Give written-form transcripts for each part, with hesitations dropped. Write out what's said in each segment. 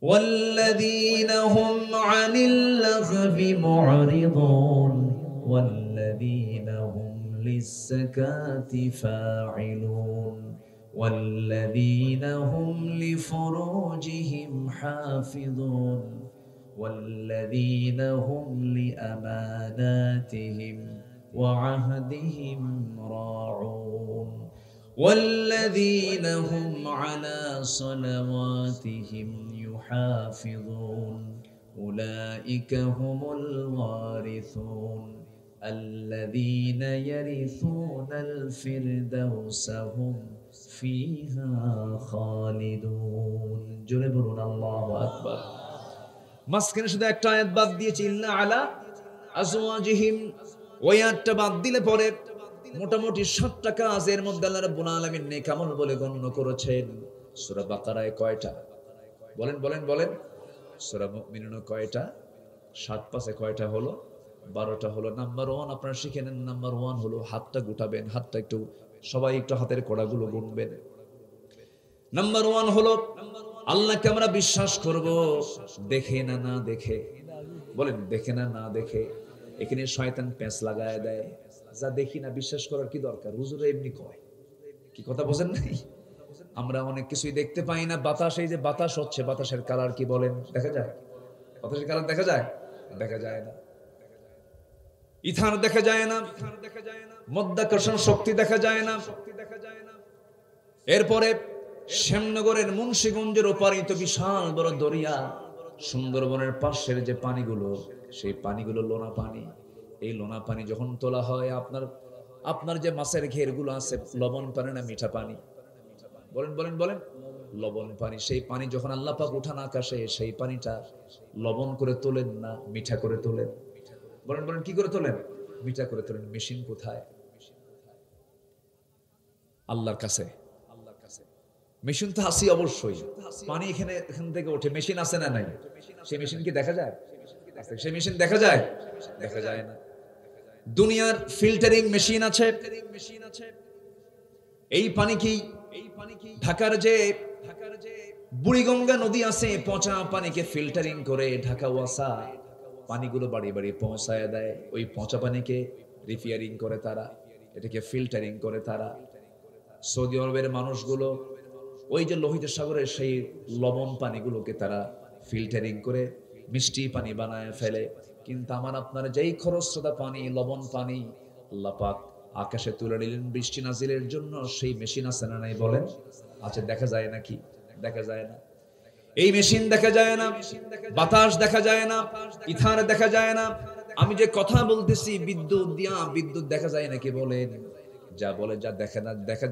والذين هم عن اللغو معرضون والذين هم للزكاة فاعلون والذين هم لفروجهم حافظون والذين هم لأماناتهم وعهدهم راعون والذين هم على صلواتهم يحافظون أولئك هم الوارثون الذين يرثون الفردوس هم فيها خالدون জোরে বলুন আল্লাহু আকবার। মাঝখানে শুধু একটা আয়াত বাদ দিয়েছি, ইল্লা আলা আজওয়াজিহিম। ওই আয়াতটা বাদ দিলে পরে মোটামুটি 7টা কাজের মধ্যে আল্লাহ রাব্বুল আলামিন নেক আমল বলে গণ্য করেছেন। সূরা বাকারায় কয়টা? বলেন বলেন বলেন। সূরা মুমিনুনে কয়টা? 7 পাশে কয়টা হলো? 12টা হলো। নাম্বার 1 আপনারা শিখে নেন। নাম্বার 1 হলো হাতটা গুটাবেন, হাতটা একটু সবাই একটু হাতের কড়াগুলো গুনবেন। নাম্বার 1 হলো আল্লাহকে আমরা বিশ্বাস করব দেখে না না দেখে। বলেন দেখে না না দেখে। এখানে শয়তান পেঁচ লাগায় দেয়, যা দেখি না বিশ্বাস করার কি দরকার, হুজুর এমনি কয়। কি কথা বোঝেন নাই? আমরা অনেক কিছুই দেখতে পাই না। বাতাস, এই যে বাতাস হচ্ছে, বাতাসের কালার কি বলেন দেখা যায়? বাতাসের কালার দেখা যায়? দেখা যায় না। ইথার দেখা যায় না, মধ্যাকর্ষণ শক্তি দেখা যায় না। এরপরে শ্যামনগরের মুন্সিগঞ্জের ওপারিত বিশাল বড় দরিয়া, সুন্দরবনের পাশের যে পানিগুলো, সেই পানিগুলো লোনা পানি। এই লোনা পানি যখন তোলা হয়, আপনার যে মাছের ঘেরগুলো আছে, লবণ পানি না মিঠা পানি? বলেন বলেন বলেন। লবণ পানি। সেই পানি যখন আল্লাহ পাক উঠান আকাশে, সেই পানিটা লবণ করে তোলেন না মিঠা করে তোলেন? বলেন বলেন কি করে তোলেন? মিঠা করে তোলেন। মেশিন কোথায়? আল্লাহর কাছে। মেশিন তো আসি অবশ্যই, পানি এখান থেকে ওঠে। মেশিন আছে না নাই? সেই মেশিন কি দেখা যায়? সেই মেশিন দেখা যায়? দেখা যায় না। দুনিয়ার ফিল্টারিং মেশিন আছে। এই পানি কি ঢাকার যে বুড়িগঙ্গা নদী আছে, পচা পানিকে ফিল্টারিং করে ঢাকা ওয়াসা পানিগুলো বাড়ি বাড়ি পৌঁছায় দেয়। ওই পচা পানিকে রিপেয়ারিং করে তারা, এটাকে ফিল্টারিং করে তারা। সৌদি আরবের মানুষগুলো ওই যে লোহিত সাগরের সেই লবণ পানিগুলোকে তারা ফিল্টারিং করে মিষ্টি পানি বানায় ফেলে। কিন্তু আমার আপনার যেই খরস্রোতা পানি, লবণ পানি আল্লাহ পাক আকাশে তুলে নিলেন বৃষ্টি নাজিলের জন্য, সেই মেশিন আছে না নাই বলেন? আচ্ছা, দেখা যায় নাকি? দেখা যায় না। এই মেশিন দেখা যায় না, বাতাস দেখা যায় না, ইথার দেখা যায় না। আমি যে কথা বলতেছি বিদ্যুৎ দিয়া, বিদ্যুৎ দেখা যায় নাকি বলেন? যা বলে যা দেখে না, দেখা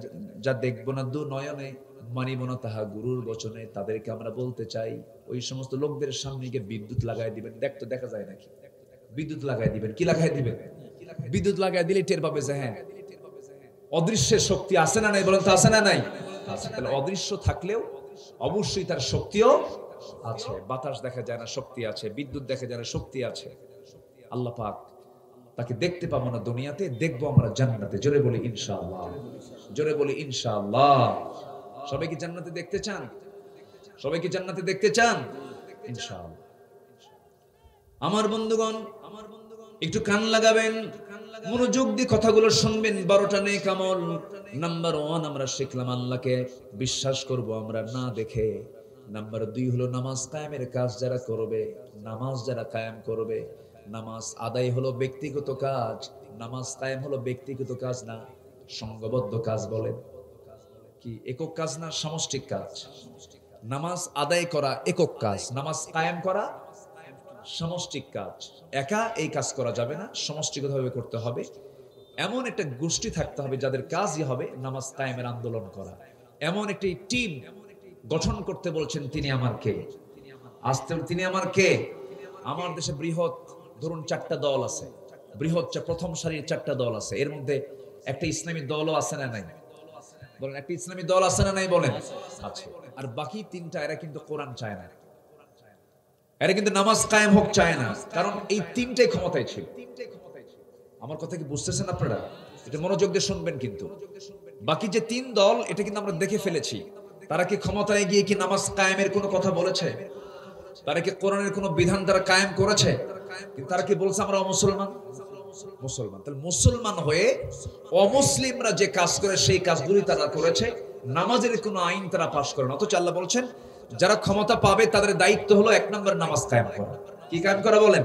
যা দেখবো না দু নয়নে, মানিব না তাহা গুরুর বচনে। তাদেরকে আমরা বলতে চাই, ওই সমস্ত লোকদের সামনে গিয়ে বিদ্যুৎ লাগাই দিবেন। দেখতো দেখা যায় নাকি? বিদ্যুৎ লাগাই দিবেন। কি লাগাই দিবেন? বিদ্যুৎ লাগাই দিলে টের পাবে যে হ্যাঁ অদৃশ্যের শক্তি আছে না নাই? বলেন তো আছে না নাই? আছে। তাহলে অদৃশ্য থাকলেও অবশ্যই তার শক্তিও আছে। বাতাস দেখা যায় না, শক্তি আছে। বিদ্যুৎ দেখা যায় না, শক্তি আছে। আল্লাহ পাক তাকে দেখতে পাবো না দুনিয়াতে, দেখবো আমরা জান্নাতে। জোরে বলি ইনশাআল্লাহ। জোরে বলি ইনশাআল্লাহ। সবাই কি জান্নাতে দেখতে চান? সবাই কি জান্নাতে দেখতে চান? ইনশাআল্লাহ। আমার বন্ধুগণ, একটু কান লাগাবেন, মনোযোগ দিয়ে কথাগুলো শুনবেন। 12টা নেক আমল। নাম্বার 1 আমরা শিখলাম আল্লাহকে বিশ্বাস করব আমরা না দেখে। নাম্বার 2 হলো নামাজ কায়েমের কাজ যারা করবে, নামাজ যারা কায়েম করবে। নামাজ আদায় হলো ব্যক্তিগত কাজ, নামাজ কায়েম হলো ব্যক্তিগত কাজ না, সংঘবদ্ধ কাজ। বলেন কি একক কাজ না সামষ্টিক কাজ? নামাজ আদায় করা একক কাজ, নামাজ কায়েম করা সমষ্টিক কাজ। একা এই কাজ করা যাবে না, সমষ্টিগতভাবে করতে হবে। এমন একটা গোষ্ঠী থাকতে হবে যাদের কাজই হবে নামাজ কায়েমের আন্দোলন করা। এমন একটি টিম গঠন করতে বলছেন তিনি আমার কে? আসতে তিনি আমার কে? আমার দেশে বৃহৎ ধরুন 4টা দল আছে, বৃহৎ প্রথম সারির 4টা দল আছে। এর মধ্যে একটা ইসলামী দলও আছে না নাই? বলেন একটা ইসলামী দল আছে না নাই? বলেন আছে। আর বাকি 3টা এরা কিন্তু কোরআন চায় না, এরা কিন্তু নামাজ কায়েম হোক চায় না, কারণ এই 3টাই ক্ষমতায় ছিল। আমার কথা কি বুঝতেছেন আপনারা? এটা মনোযোগ দিয়ে শুনবেন। কিন্তু বাকি যে 3 দল, এটা কিন্তু আমরা দেখে ফেলেছি, তারা কি ক্ষমতায় গিয়ে কি নামাজ কায়েমের কোনো কথা বলেছে? তারা কি কোরআনের কোনো বিধান তারা কায়েম করেছে? কিন্তু তারা কি বলছে আমরা অমুসলমান? মুসলমান। তাহলে মুসলমান হয়ে অমুসলিমরা যে কাজ করে সেই কাজগুলি তারা করেছে। নামাজের কোনো আইন তারা পাশ করে না। অথচ আল্লাহ বলছেন যারা ক্ষমতা পাবে তাদের দায়িত্ব হলো 1 নম্বর নামাজ কায়েম করা। কি কায়েম করা বলেন?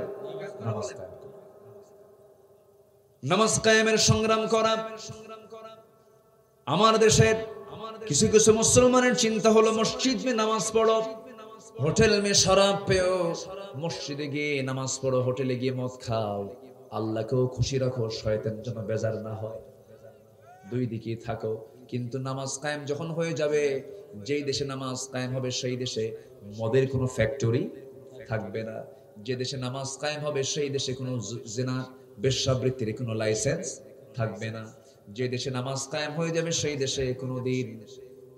নামাজ কায়েম করা। নামাজ কায়েমের সংগ্রাম করা। আমার দেশের কিছু কিছু মুসলমানের চিন্তা হলো মসজিদ মে নামাজ পড়ো, হোটেল মে শরাব পেও, মসজিদে গিয়ে নামাজ পড়ো, হোটেলে গিয়ে মদ খাও, আল্লাহকেও খুশি রাখো, শয়তান যেন বেজার না হয়। দুই দিকেই থাকো, কিন্তু নামাজ কায়েম যখন হয়ে যাবে, যেই দেশে নামাজ কায়েম হবে সেই দেশে মদের কোনো ফ্যাক্টরি থাকবে না। যে দেশে নামাজ কায়েম হবে সেই দেশে কোনো জিনা বেশ্যাবৃত্তির কোনো লাইসেন্স থাকবে না। যে দেশে নামাজ কায়েম হয়ে যাবে সেই দেশে কোনোদিন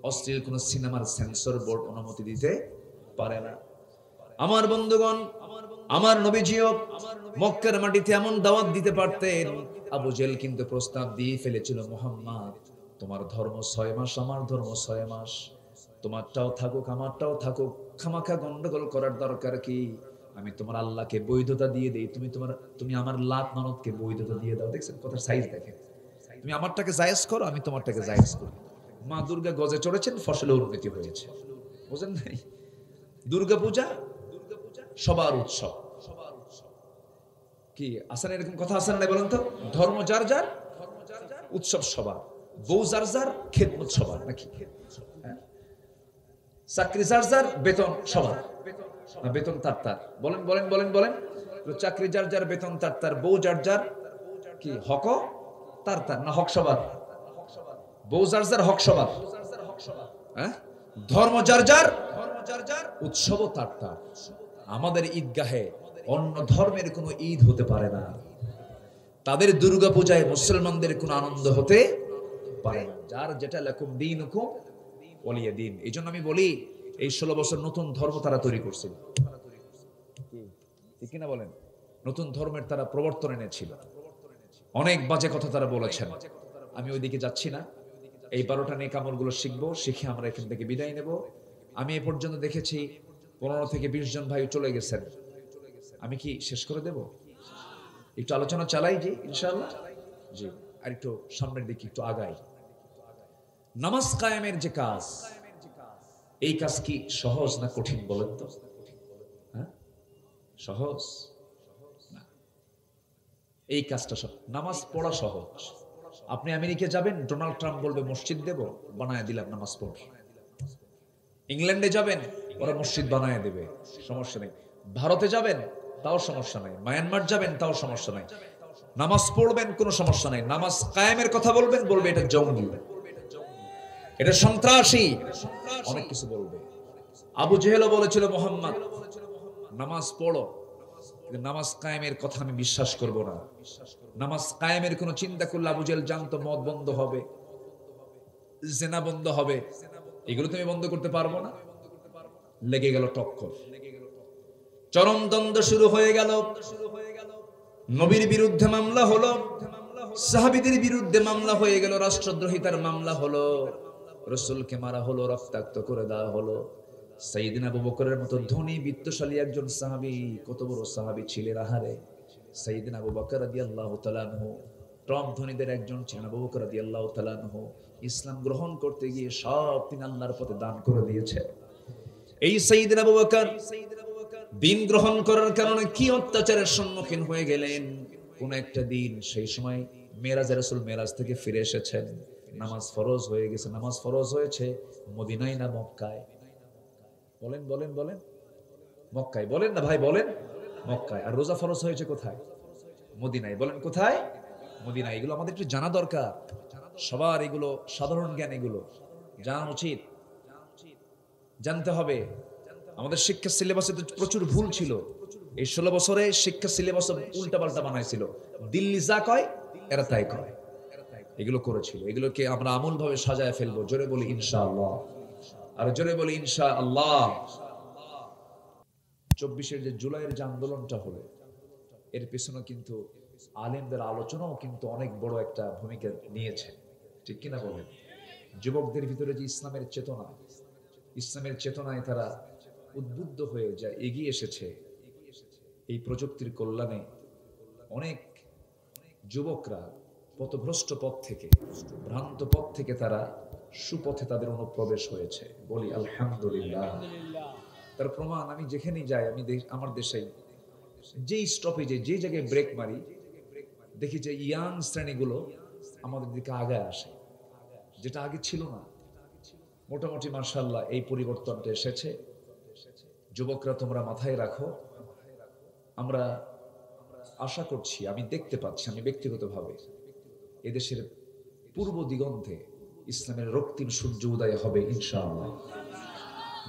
অশ্লীল কোনো সিনেমার সেন্সর বোর্ড অনুমতি দিতে পারে না। আমার বন্ধুগণ, আমার নবীজিও মক্কার মাটিতে এমন দাওয়াত দিতে পারতেন, আবু জেল কিন্তু প্রস্তাব দিয়ে ফেলেছিল, মুহাম্মদ তোমার ধর্ম 6 মাস, আমার ধর্ম 6 মাস, তোমারটাও থাকুক আমারটাও থাকুক, খামাখা গন্ডগোল করার দরকার কি? আমি তোমার আল্লাহকে বৈধতা দিয়ে দেই, তুমি আমার লাত মানতকে বৈধতা দিয়ে দাও। দেখছেন কথার সাইজ দেখেন। তুমি আমারটাকে জায়েজ করো, আমি তোমারটাকে জায়েজ করি। মা দুর্গা গজে চড়েছেন, ফসলের উন্নতি হয়েছে। বুঝেন নাই? দুর্গা পূজা সবার উৎসব। কি আসেন এরকম কথা আসেন না বলেন তো? ধর্ম যার যার, উৎসব সবার, বউ যার যার, খেদমত সবার, নাকি? চাকরি যার যার, বেতন সবার, বেতন তার তার। বলেন বলেন বলেন বলেন। চাকরি যার যার, বেতন তার তার, বউ যার যার, কি হক তার তার, না হক সবার? বউ যার যার, হক সবার। হ্যাঁ, ধর্ম যার যার, উৎসবও তার তার। আমাদের ঈদগাহে অন্য ধর্মের কোনো ঈদ হতে পারে না, তাদের দুর্গা পূজায় মুসলমানদের কোনো আনন্দ হতে পারে না। যার যেটা লাকুম দীনুকুম ওয়ালিয়া দিন। এই জন্য আমি বলি, এই 16 বছর নতুন ধর্ম তারা তৈরি করছিল, ঠিক কিনা বলেন? নতুন ধর্মের তারা প্রবর্তন এনেছিল। অনেক বাজে কথা তারা বলেছেন, আমি ওইদিকে যাচ্ছি না। এই 12টা নেক আমলগুলো শিখবো, শিখে আমরা এখান থেকে বিদায় নেব। আমি এ পর্যন্ত দেখেছি 15 থেকে 20 জন ভাই চলে গেছেন। আমি কি শেষ করে দেব? একটু আলোচনা চালাই জি, ইনশাআল্লাহ। জি, আর একটু সামনের দিকে একটু আগাই। নামাজ কায়েমের যে কাজ, এই কাজ কি সহজ না কঠিন বলেন তো? হ্যাঁ, সহজ না। এই কাজটা নামাজ পড়া সহজ। আপনি আমেরিকা যাবেন, ডোনাল্ড ট্রাম্প বলবে মসজিদ দেব, বানায় দিলাম, নামাজ পড়। ইংল্যান্ডে যাবেন, ওরা মসজিদ বানায় দেবে, সমস্যা নেই। ভারতে যাবেন, তাও সমস্যা নাই। মায়ানমার যাবেন, তাও সমস্যা নাই। নামাজ পড়বেন, কোনো সমস্যা নাই। নামাজ কায়েমের কথা বলবেন, বলবে এটা জঙ্গি, এটা সন্ত্রাসী, অনেক কিছু বলবে। আবু জেহেলও বলেছিল মুহাম্মদ নামাজ পড়ো, নামাজ কায়েমের কথা আমি বিশ্বাস করব না। নামাজ কায়েমের কোনো চিন্তা করলে আবু জেহেল জানতো মদ বন্ধ হবে, জিনা বন্ধ হবে, এগুলো তুমি বন্ধ করতে পারবো না। লেগে গেল টক্কর, চরম দ্বন্দ্ব শুরু হয়ে গেল। নবীর বিরুদ্ধে মামলা হলো, সাহাবীদের বিরুদ্ধে মামলা হয়ে গেল, রাষ্ট্রদ্রোহিতার মামলা হলো, রাসূলকে মারা হলো, রক্তাক্ত করে দেওয়া হলো। সাইয়েদনা আবু বকরের মতো ধনী বিত্তশালী একজন সাহাবী, কত বড় সাহাবী ছিলেন, আহারে। সাইয়েদনা আবু বকর রাদিয়াল্লাহু তাআলা আনহু টপ ধনীদের একজন ছিলেন। আবু বকর রাদিয়াল্লাহু তাআলা আনহু ইসলাম গ্রহণ করতে গিয়ে সব তিনি আল্লাহর পথে দান করে দিয়েছেন। এই সাইয়েদনা আবু বকর দিন গ্রহণ করার কারণে কি অত্যাচারের সম্মুখীন হয়ে গেলেন। কোন একটা দিন, সেই সময় মেরাজে রাসূল মেরাজ থেকে ফিরে এসেছেন, নামাজ ফরজ হয়ে গেছে। নামাজ ফরজ হয়েছে মদিনায় না মক্কায়? বলেন বলেন বলেন। মক্কায়। বলেন না ভাই, বলেন মক্কায়। আর রোজা ফরজ হয়েছে কোথায়? মদিনায়। বলেন কোথায়? মদিনায়। এগুলো আমাদের একটু জানা দরকার, সবার এগুলো সাধারণ জ্ঞান, এগুলো জানা উচিত, জানতে হবে। আমাদের শিক্ষা সিলেবাসে তো প্রচুর ভুল ছিল। এই 16 বছরে শিক্ষা সিলেবাস উল্টাপাল্টা বানাইছিল। দিল্লি যা কয় এরা তাই কয়, এগুলো করেছিল। এগুলোকে আমরা আমূল ভাবে সাজায় ফেলবো। জোরে বলি ইনশাআল্লাহ, আর জোরে বলি ইনশাআল্লাহ। 24 যে জুলাইয়ের যে আন্দোলনটা হলো, এর পেছনে কিন্তু আলেমদের আলোচনাও কিন্তু অনেক বড় একটা ভূমিকা নিয়েছে, ঠিক কিনা বলেন? যুবকদের ভিতরে যে ইসলামের চেতনা, ইসলামের চেতনায় তারা উদ্বুদ্ধ হয়ে যা এগিয়ে এসেছে এই প্রযুক্তির কল্যাণে, অনেক যুবকরা পথভ্রষ্ট পথ থেকে, ভ্রান্ত পথ থেকে তারা সুপথে তাদের অনুপ্রবেশ হয়েছে। বলি আলহামদুলিল্লাহ। তার প্রমাণ আমি যেখানেই যাই, আমি আমার দেশেই যেই স্টপেজে, যে জায়গায় ব্রেক মারি, দেখি যে ইয়াং শ্রেণীগুলো আমাদের দিকে আগায় আসে, যেটা আগে ছিল না। মোটামুটি মাশাআল্লাহ এই পরিবর্তনটা এসেছে। যুবকরা তোমরা মাথায় রাখো, আমরা আশা করছি, আমি দেখতে পাচ্ছি, আমি ব্যক্তিগতভাবে এদেশের পূর্ব দিগন্তে ইসলামের রক্তিম সূর্য উদয় হবে ইনশাআল্লাহ।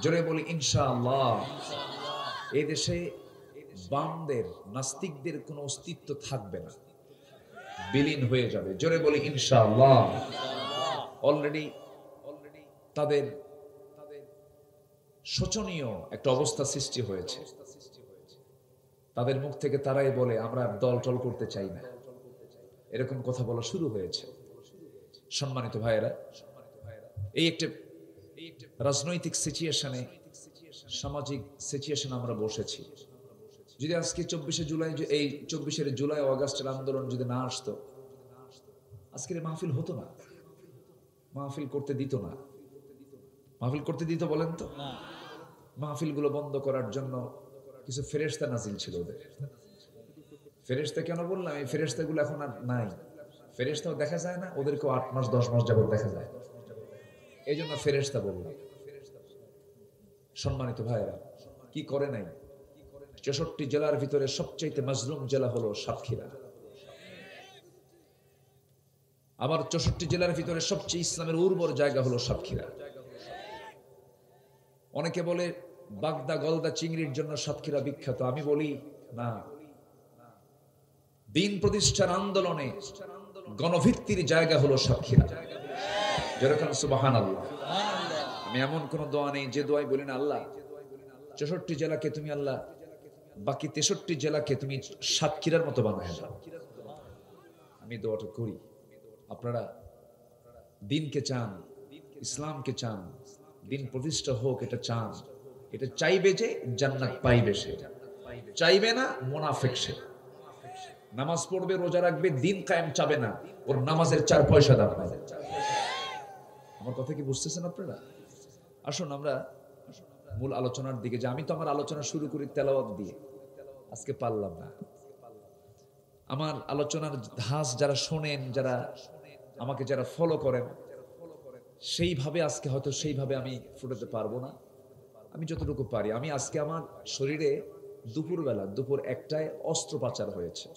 জোরে বলি ইনশাআল্লাহ। এই দেশে বামদের, নাস্তিকদের কোনো অস্তিত্ব থাকবে না, বিলীন হয়ে যাবে। জোরে বলি ইনশাআল্লাহ। অলরেডি তাদের শোচনীয় একটা অবস্থা সৃষ্টি হয়েছে। তাদের মুখ থেকে তারাই বলে আমরা দল টল করতে চাই না, এরকম কথা বলা শুরু হয়েছে। সম্মানিত ভাইয়েরা, এই একটা রাজনৈতিক সিচুয়েশনে, সামাজিক সিচুয়েশন আমরা বসেছি। যদি আজকে 24শে জুলাই, এই 24শে জুলাই অগাস্টের আন্দোলন যদি না আসতো, আজকের মাহফিল হতো না, মাহফিল করতে দিত না। মাহফিল করতে দিত বলেন তো? মাহফিলগুলো বন্ধ করার জন্য কিছু ফেরেশতা নাজিল ছিল ওদের। ফেরেশতা কেন বললাম? এই ফেরেশতাগুলো এখন আর নাই, ফেরেশতাও দেখা যায় না, ওদেরকেও 8 মাস 10 মাস যাবত দেখা যায়, এই জন্য ফেরেশতা বললাম। সম্মানিত ভাইয়েরা, কি করে নাই? 64 জেলার ভিতরে সবচাইতে মাজলুম জেলা হলো সাতক্ষীরা। আবার 64 জেলার ভিতরে সবচেয়ে ইসলামের উর্বর জায়গা হলো সাতক্ষীরা। অনেকে বলে বাগদা, গলদা, চিংড়ির জন্য সাতক্ষীরা বিখ্যাত। আমি বলি না, দিন প্রতিষ্ঠার আন্দোলনে গণভিত্তির জায়গা হলো সাতক্ষীরা। যেরকম সুবহানাল্লাহ। আমি এমন কোন দোয়া নেই যে দোয়াই বলি না, আল্লাহ 64 জেলাকে তুমি, আল্লাহ বাকি 63 জেলাকে তুমি সাতক্ষীরার মতো বানায় দাও। আমি দোয়াটা করি। আপনারা দিনকে চান, ইসলামকে চান, দিন প্রতিষ্ঠা হোক, এটা চান, এটা চাইবে যে জান্নাত পাইবে সে, চাইবে না মুনাফিক সে। নামাজ পড়বে, রোজা রাখবে, দিন কায়েম চাবে না, ওর নামাজের 4 পয়সা দাম নাই। আমার কথা কি বুঝতেছেন আপনারা? আসুন আমরা মূল আলোচনার দিকে যাই। আমি তো আমার আলোচনা শুরু করি তেলাওয়াত দিয়ে, আজকে পারলাম না। আমার আলোচনার ধাঁচ যারা শোনেন, যারা আমাকে যারা ফলো করেন, সেইভাবে আজকে হয়তো সেইভাবে আমি ফুটাতে পারবো না। আমি যতটুকু পারি, আমি আজকে আমার শরীরে দুপুরবেলা, দুপুর 1টায় অস্ত্রোপচার হয়েছে,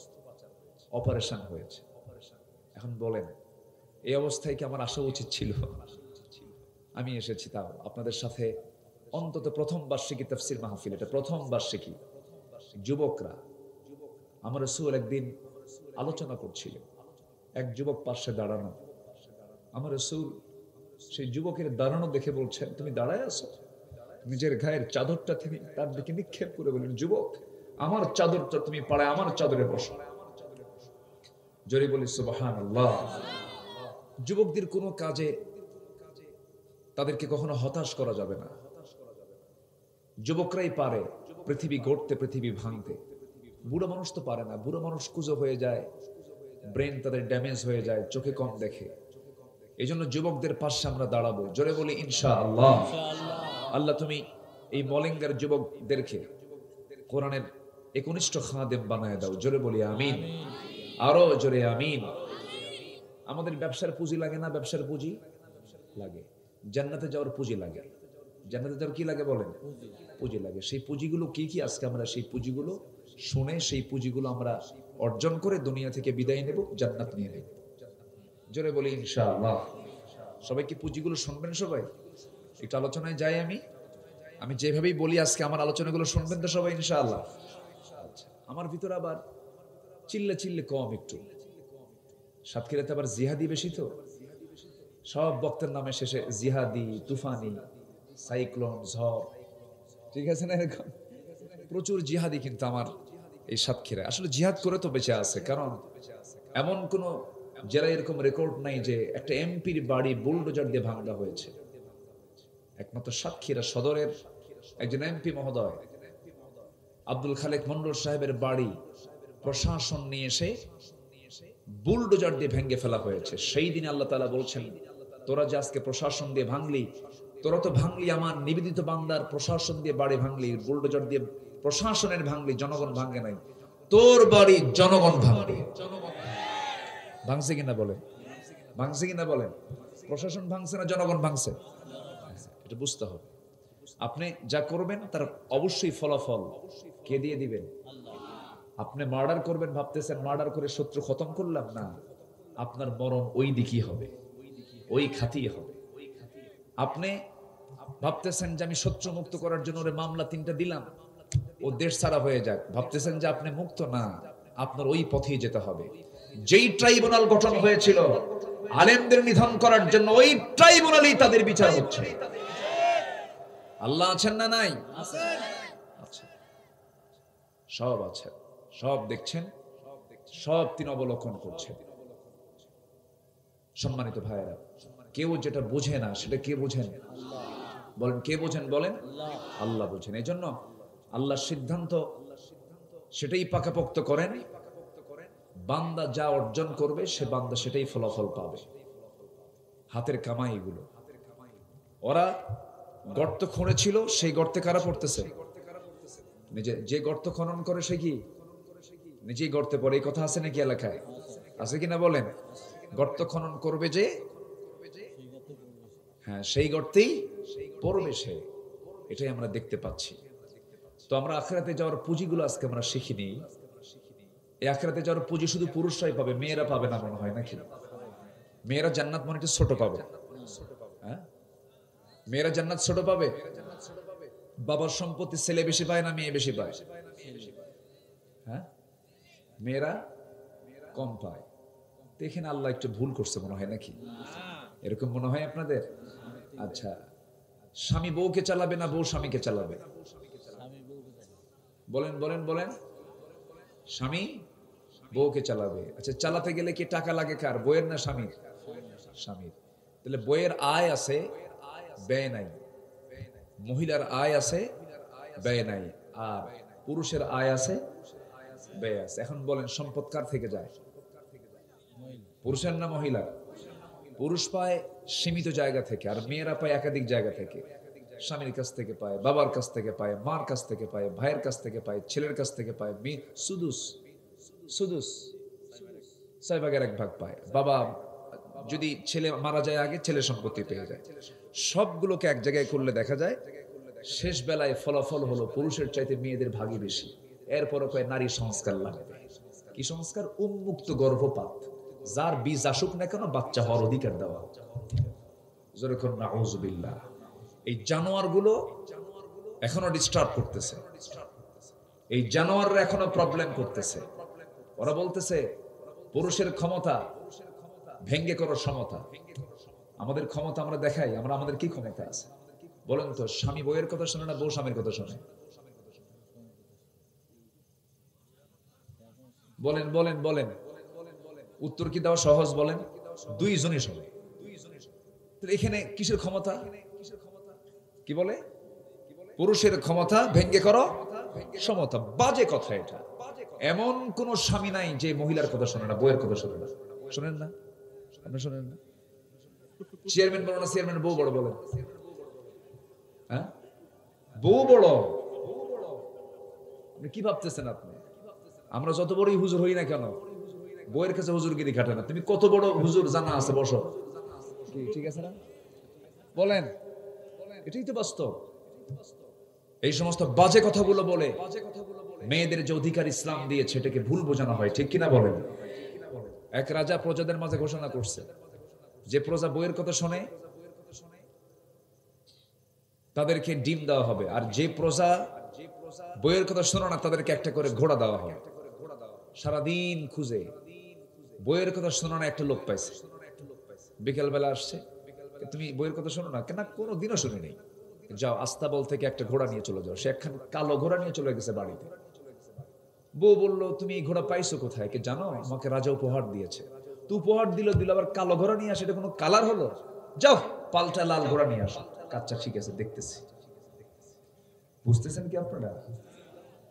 অপারেশন হয়েছে। এখন বলেন এই অবস্থায় কি আমার আসা উচিত ছিল? আমি এসেছি তাও আপনাদের সাথে অন্তত প্রথম বার্ষিকী তাফসীর মাহফিল, এটা প্রথম বার্ষিকী। যুবকরা, আমার রাসূল একদিন আলোচনা করছিলেন, এক যুবক পাশে দাঁড়ানো। আমার রাসূল সেই যুবকের দাঁড়ানো দেখে বলছেন, তুমি দাঁড়ায় আছো? নিজের গায়ের চাদরটা তিনি তার দিকে নিক্ষেপ করে বলেন, যুবক আমার চাদরটা তুমি পাড়ায় আমার চাদরে বসো। জোরে বলি সুবহানাল্লাহ। যুবকদের কোনো কাজে তাদেরকে কখনো হতাশ করা যাবে না। যুবকরাই পারে পৃথিবী গড়তে, পৃথিবী ভাঙতে। বুড়ো মানুষ তো পারে না, বুড়ো মানুষ কুজো হয়ে যায়, ব্রেন তাদের ড্যামেজ হয়ে যায়, চোখে কম দেখে। এই জন্য যুবকদের পাশে আমরা দাঁড়াবো। জোরে বলি ইনশাআল্লাহ। আল্লাহ তুমি এই মলিঙ্গার যুবকদেরকে কোরআনের একনিষ্ঠ খাদেম বানায় দাও। জোরে বলি আমিন, আরো জোরে আমিন। আমাদের ব্যবসার পুঁজি লাগে না? ব্যবসার পুঁজি লাগে। জান্নাতে যাওয়ার পুঁজি লাগে। জান্নাতে যাওয়ার কি লাগে বলেন? পুঁজি লাগে। সেই পুঁজিগুলো কি কি? আজকে আমরা সেই পুঁজিগুলো শুনে, সেই পুঁজিগুলো আমরা অর্জন করে দুনিয়া থেকে বিদায় নেব, জান্নাত নিয়ে নেব। জোরে বলি ইনশাআল্লাহ। সবাই কি পুঁজিগুলো শুনবেন? সবাই একটু আলোচনায় যাই। আমি যেভাবেই বলি আজকে আমার আলোচনাগুলো শুনবেন তো সবাই ইনশাআল্লাহ? আমার ভিতরে আবার চিল্লে চিল্লে কম একটু। সাতক্ষীরাতে আবার জিহাদি বেশি, তো সব বক্তের নামে শেষে জিহাদি, তুফানি, সাইক্লোন, ঝড়, ঠিক আছে না? এরকম প্রচুর জিহাদি কিন্তু আমার এই সাতক্ষীরা। আসলে জিহাদ করে তো বেঁচে আছে, কারণ এমন কোন জেলায় এরকম রেকর্ড নাই যে একটা এমপির বাড়ি বুলডোজার দিয়ে ভাঙা হয়েছে। একমাত্র সাতক্ষীরা সদরের একজন এমপি মহোদয় আব্দুল খালেক মন্ডল সাহেবের বাড়ি প্রশাসন নিয়ে এসে বুলডোজার দিয়ে ভেঙে ফেলা হয়েছে। সেই দিন আল্লাহ তাআলা বলছেন, তোরা যে আজকে প্রশাসন দিয়ে ভাঙলি, তোরা তো ভাঙলি আমার নিবেদিত বান্দার প্রশাসন দিয়ে বাড়ি ভাঙলি, বুলডোজার দিয়ে প্রশাসনের ভাঙলি, জনগণ ভাঙে নাই। তোর বাড়ি জনগণ ভাঙবে। ভাঙছে কিনা বলেন? ভাঙছে কিনা বলেন? প্রশাসন ভাঙছে না জনগণ ভাঙছে? এটা বুঝতে হবে। আপনি যা করবেন তার অবশ্যই ফলাফল কে দিয়ে দিবেন? আপনি মার্ডার করবেন ভাবতেছেন, মার্ডার করে শত্রু খতম করলাম না, আপনার মরণ ওই দিকই হবে, ওই খাতিয়ে হবে। আপনি ভাবতেছেন যে আমি শত্রু মুক্ত করার জন্য ওরে মামলা 3টা দিলাম, ও দেশ ছাড়া হয়ে যাক, ভাবতেছেন যে আপনি মুক্ত না, আপনার ওই পথেই যেতে হবে। যেই ট্রাইব্যুনাল গঠন হয়েছিল আলেমদের নিধন করার জন্য, ওই ট্রাইব্যুনালই তাদের বিচার হচ্ছে। আল্লাহ আছেন না নাই? আচ্ছা, সব আছেন, সব দেখছেন, সব তিনি অবলোকন করছেন। সম্মানিত ভাইয়েরা, কেউ যেটা বোঝে না সেটা কে বোঝেন? বলেন, কে বোঝেন? বলেন, আল্লাহ বোঝেন। এই জন্য আল্লাহর সিদ্ধান্ত সেটাই পাকাপোক্ত করেন। বান্দা যা অর্জন করবে সে বান্দা সেটাই ফলাফল পাবে। হাতের কামাই এগুলো। ওরা গর্ত খুঁড়েছিল, সেই গর্তে কারা পড়তেছে? নিজে। যে গর্ত খনন করে সে কি নিজেই গর্তে পড়ে? এই কথা আছে নাকি এলাকায়? আছে কিনা বলেন? গর্ত খনন করবে যে, হ্যাঁ, সেই গর্তেই পড়বে সে। এটাই আমরা দেখতে পাচ্ছি। তো আমরা আখিরাতে যাওয়ার পুঁজিগুলো আজকে আমরা শিখিনি। এই আখিরাতে যাওয়ার পুঁজি শুধু পুরুষরাই পাবে, মেয়েরা পাবে না মনে হয় নাকি? মেয়েরা জান্নাত মনে একটু ছোট পাবে। হ্যাঁ, মেয়েরা জান্নাত ছোট পাবে। বাবার সম্পত্তি ছেলে বেশি পায় না মেয়ে বেশি পায়? হ্যাঁ, মেয়েরা কম পায়। দেখেন আল্লাহ একটু ভুল করছে মনে হয় নাকি? এরকম মনে হয় আপনাদের? আচ্ছা, স্বামী বউকে চালাবে না বউ স্বামীকে চালাবে? বলেন বলেন বলেন। স্বামী বউকে চালাবে। আচ্ছা, চালাতে গেলে কি টাকা লাগে কার? বউয়ের না স্বামীর? স্বামীর। তাহলে বউয়ের আয় আছে, ব্যয় নাই। মহিলার আয় আছে, ব্যয় নাই। আর পুরুষের আয় আছে, ব্যয় আছে। এখন বলেন সম্পদ কার থেকে যায়? পুরুষের না মহিলার? পুরুষ পায় সীমিত জায়গা থেকে, আর মেয়েরা পায় একাধিক জায়গা থেকে। স্বামীর কাছ থেকে পায়, বাবার কাছ থেকে পায়, মার কাছ থেকে পায়, ভাইয়ের কাছ থেকে পায়, ছেলের কাছ থেকে পায়। মেয়ে সুদুস সুদুস 6/1 পায়। বাবা যদি ছেলে মারা যায় আগে, ছেলে সম্পত্তি পেয়ে যায়। সবগুলোকে এক জায়গায় করলে দেখা যায় শেষ বেলায় ফলাফল হলো পুরুষের চাইতে মেয়েদের ভাগই বেশি। এরপরও কয় নারী সংস্কার লাগবে। কি সংস্কার? উন্মুক্ত গর্ভপাত। যার বীজ আসুক না কেন বাচ্চা হওয়ার অধিকার দেওয়া। যেরকম নাউজুবিল্লাহ। এই জানোয়ারগুলো এখনো ডিস্টার্ব করতেছে। এই জানোয়াররা এখনো প্রবলেম করতেছে। ওরা বলতেছে পুরুষের ক্ষমতা ভেঙ্গে করার সমতা। আমাদের ক্ষমতা আমরা দেখাই, আমরা আমাদের কি ক্ষমতা আছে বলেন তো? স্বামী বউয়ের কথা শোনে না বউ স্বামীর কথা শোনে? বলেন বলেন বলেন। উত্তর কি দেওয়া সহজ? বলেন। দুইজনই শোনে। এখানে কিসের ক্ষমতা? কি বলে? পুরুষের ক্ষমতা ভেঙ্গে করো সমতা। বাজে কথা এটা। এমন কোন স্বামী নাই যে মহিলার কথা শোনে না, বউয়ের কথা শোনে না। শোনেন না? আপনি শোনেন না? চেয়ারম্যান বড় না চেয়ারম্যান বউ বড়? বলেন। হ্যাঁ, বউ বড়। কি ভাবতেছেন আপনি? আমরা যত বড়ই হুজুর হই না কেন, বউয়ের কাছে হুজুরগিরি খাটে না। তুমি কত বড় হুজুর জানা আছে, বসো। ঠিক আছে না? বলেন। এটাই তো বাস্তব। এই সমস্ত বাজে কথাগুলো বলে মেয়েদের যে অধিকার ইসলাম দিয়েছে এটাকে ভুল বোঝানো হয়, ঠিক কিনা বলেন? এক রাজা প্রজাদের মাঝে ঘোষণা করছে যে প্রজা বইয়ের কথা শোনে তাদেরকে ডিম দেওয়া হবে, আর যে প্রজা বইয়ের কথা শোনে না তাদেরকে একটা করে ঘোড়া দেওয়া হবে। সারাদিন খুঁজে বইয়ের কথা শোনো না একটা লোক পাইছে। বিকেল বেলা আসছে, তুমি বইয়ের কথা শোনো না কেন? কোনো দিনও শুনি নেই। যাও আস্তাবল থেকে একটা ঘোড়া নিয়ে চলে যাও। সে একখান কালো ঘোড়া নিয়ে চলে গেছে বাড়িতে। বউ বলল, তুমি এই ঘোড়া পাইছো কোথায়? কে জানো? আমাকে রাজা উপহার দিয়েছে। তো উপহার দিল, আবার কালো ঘোড়া নিয়ে আসে, এটা কোনো কালার হলো? যাও পাল্টা লাল ঘোড়া নিয়ে আসো। আচ্ছা ঠিক আছে, দেখতেছি। বুঝতেছেন কি আপনারা?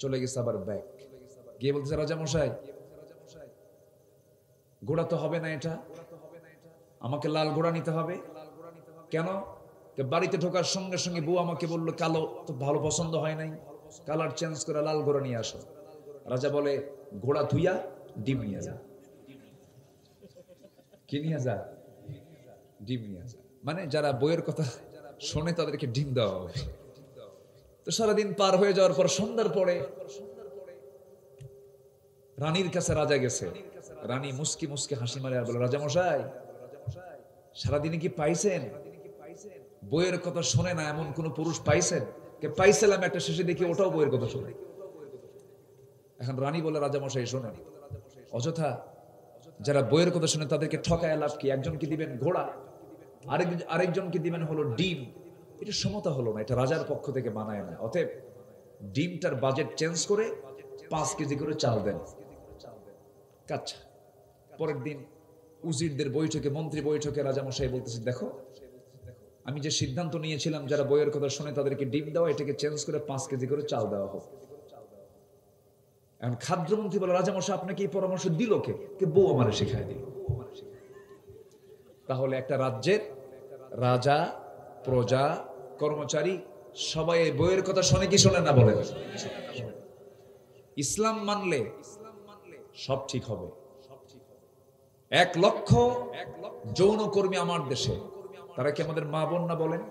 চলে গেছে আবার ব্যাক গিয়ে বলতেছে রাজা মশাই, ঘোড়া তো হবে না, এটা আমাকে লাল ঘোড়া নিতে হবে। কেন? বাড়িতে ঢোকার সঙ্গে সঙ্গে বউ আমাকে বললো কালো তো ভালো পছন্দ হয় নাই, কালার চেঞ্জ করে লাল ঘোড়া নিয়ে আসো। রাজা বলে ঘোড়া ধুইয়া ডিম নিয়ে যা। কি নিয়ে যা? ডিম নিয়ে যা। মানে যারা বইয়ের কথা শোনে তাদেরকে ডিম দেওয়া হবে। তো সারাদিন পার হয়ে যাওয়ার পর সন্ধ্যার পরে রানীর কাছে রাজা গেছে। রানী মুস্কি মুস্কি হাসি মারে আর বলে রাজা মশাই, সারাদিনে কি পাইছেন? বইয়ের কথা শোনে না এমন কোন পুরুষ পাইছেন? পাইছিলাম একটা, শেষে দেখি ওটাও বইয়ের কথা শোনে। এখন রানী বলে রাজা মশাই শোনেন, অযথা যারা বইয়ের কথা শুনে তাদেরকে ঠকায় লাভ কি? একজনকে দিবেন ঘোড়া, আরেকজনকে দিবেন হলো ডিম। এটা সমতা হলো না, এটা রাজার পক্ষ থেকে মানায় না। অতএব ডিমটার বাজেট চেঞ্জ করে 5 কেজি করে চাল দেন। আচ্ছা, পরের দিন উজিরদের বৈঠকে, মন্ত্রী বৈঠকে রাজা মশাই বলতেছে দেখো, আমি যে সিদ্ধান্ত নিয়েছিলাম যারা বইয়ের কথা শুনে তাদেরকে ডিম দেওয়া, এটাকে চেঞ্জ করে 5 কেজি করে চাল দেওয়া হোক। এখন খাদ্যমন্ত্রী বলে রাজা মশাই আপনাকে এই পরামর্শ দিল কে? বউ আমারে শিখায় দিল। তাহলে একটা রাজ্যের রাজা, প্রজা, কর্মচারী সবাই বইয়ের কথা শোনে কি শোনে না বলেন? ইসলাম মানলে সব ঠিক হবে। 1 লক্ষ যৌনকর্মী আমার দেশে, তারা কি আমাদের মা বোন না? বলেন,